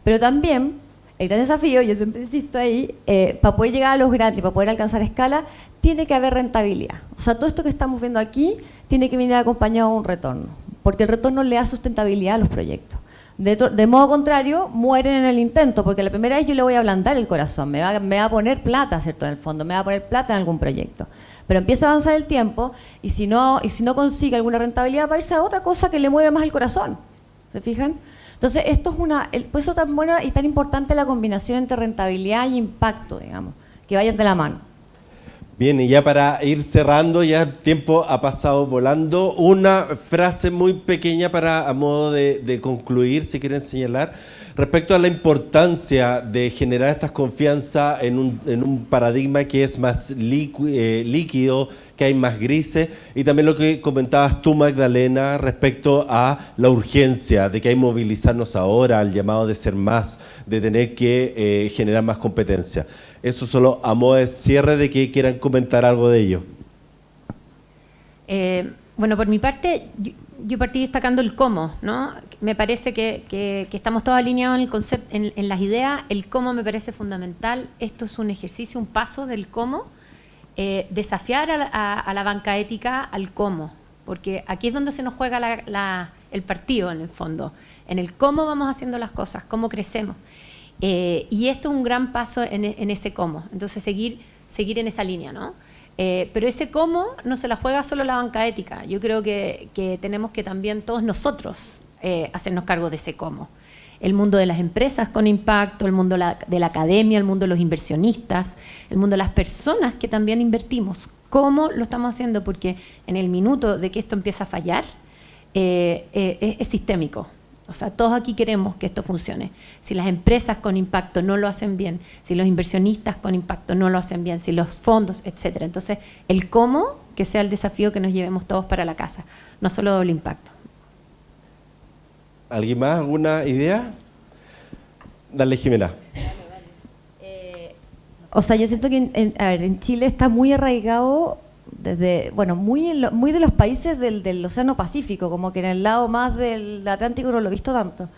Pero también, el gran desafío, yo siempre insisto ahí, para poder llegar a los grandes, para poder alcanzar escala, tiene que haber rentabilidad. O sea, todo esto que estamos viendo aquí tiene que venir acompañado de un retorno, porque el retorno le da sustentabilidad a los proyectos. De modo contrario, mueren en el intento, porque la primera vez yo le voy a ablandar el corazón, me va a poner plata, ¿cierto?, en el fondo, me va a poner plata en algún proyecto. Pero empieza a avanzar el tiempo y si no consigue alguna rentabilidad, va a irse a otra cosa que le mueve más el corazón. ¿Se fijan? Entonces, esto es por eso tan buena y tan importante la combinación entre rentabilidad y impacto, digamos, que vayan de la mano. Bien, y ya para ir cerrando, ya el tiempo ha pasado volando. Una frase muy pequeña a modo de concluir, si quieren señalar, respecto a la importancia de generar esta confianza en un paradigma que es más líquido, que hay más grises, y también lo que comentabas tú, Magdalena, respecto a la urgencia de que hay que movilizarnos ahora, al llamado de ser más, de tener que generar más competencia. Eso solo a modo de cierre, de que quieran comentar algo de ello. Bueno, por mi parte, yo partí destacando el cómo, ¿no? Me parece que estamos todos alineados en el concepto, en las ideas. El cómo me parece fundamental. Esto es un ejercicio, un paso del cómo. Desafiar a la banca ética al cómo, porque aquí es donde se nos juega el partido, en el fondo, en el cómo vamos haciendo las cosas, cómo crecemos. Y esto es un gran paso en ese cómo. Entonces, seguir en esa línea, ¿no? Pero ese cómo no se la juega solo la banca ética. Yo creo que tenemos que también todos nosotros hacernos cargo de ese cómo. El mundo de las empresas con impacto, el mundo de la academia, el mundo de los inversionistas, el mundo de las personas que también invertimos. ¿Cómo lo estamos haciendo? Porque en el minuto de que esto empieza a fallar, es sistémico. O sea, todos aquí queremos que esto funcione. Si las empresas con impacto no lo hacen bien, si los inversionistas con impacto no lo hacen bien, si los fondos, etcétera. Entonces, el cómo, que sea el desafío que nos llevemos todos para la casa, no solo doble impacto. ¿Alguien más? ¿Alguna idea? Dale, Jimena. O sea, yo siento que en Chile está muy arraigado desde, bueno, muy de los países del Océano Pacífico, como que en el lado más del Atlántico no lo he visto tanto.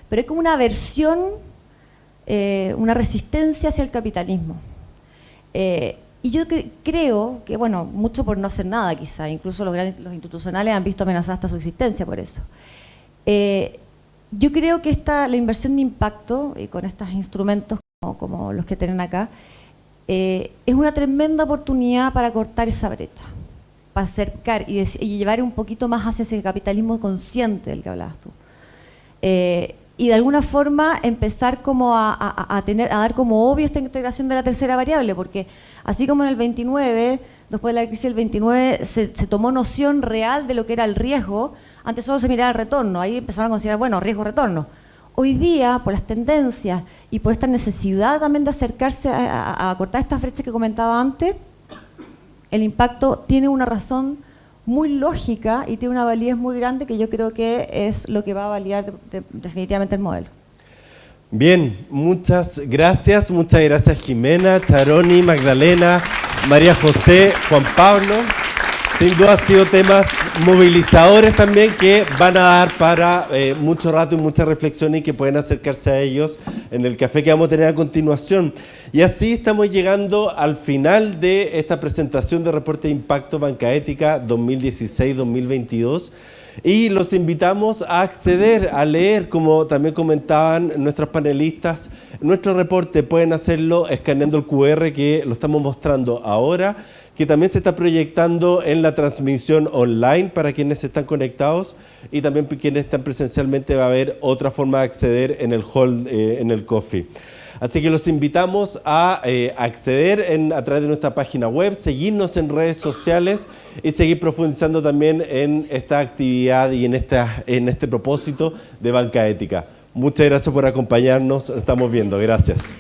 Pero es como una aversión, una resistencia hacia el capitalismo. Y yo creo que, bueno, mucho por no hacer nada quizá, incluso los institucionales han visto amenazada hasta su existencia por eso. Yo creo que la inversión de impacto, y con estos instrumentos como los que tienen acá, es una tremenda oportunidad para cortar esa brecha, para acercar y llevar un poquito más hacia ese capitalismo consciente del que hablabas tú. Y de alguna forma empezar como a dar como obvio esta integración de la tercera variable, porque así como en el 29, después de la crisis del 29, se tomó noción real de lo que era el riesgo. Antes solo se miraba el retorno, ahí empezaron a considerar, bueno, riesgo-retorno. Hoy día, por las tendencias y por esta necesidad también de acercarse a cortar estas brechas que comentaba antes, el impacto tiene una razón muy lógica y tiene una validez muy grande que yo creo que es lo que va a validar definitivamente el modelo. Bien, muchas gracias Jimena, Charoni, Magdalena, María José, Juan Pablo. Sin duda han sido temas movilizadores también que van a dar para mucho rato y mucha reflexión y que pueden acercarse a ellos en el café que vamos a tener a continuación. Y así estamos llegando al final de esta presentación de Reporte de Impacto Banca Ética 2016-2022. Y los invitamos a acceder, a leer, como también comentaban nuestros panelistas, nuestro reporte. Pueden hacerlo escaneando el QR que lo estamos mostrando ahora, que también se está proyectando en la transmisión online para quienes están conectados y también quienes están presencialmente va a haber otra forma de acceder en el hall, en el coffee. Así que los invitamos a acceder a través de nuestra página web, seguirnos en redes sociales y seguir profundizando también en esta actividad y en este propósito de Banca Ética. Muchas gracias por acompañarnos, nos estamos viendo, gracias.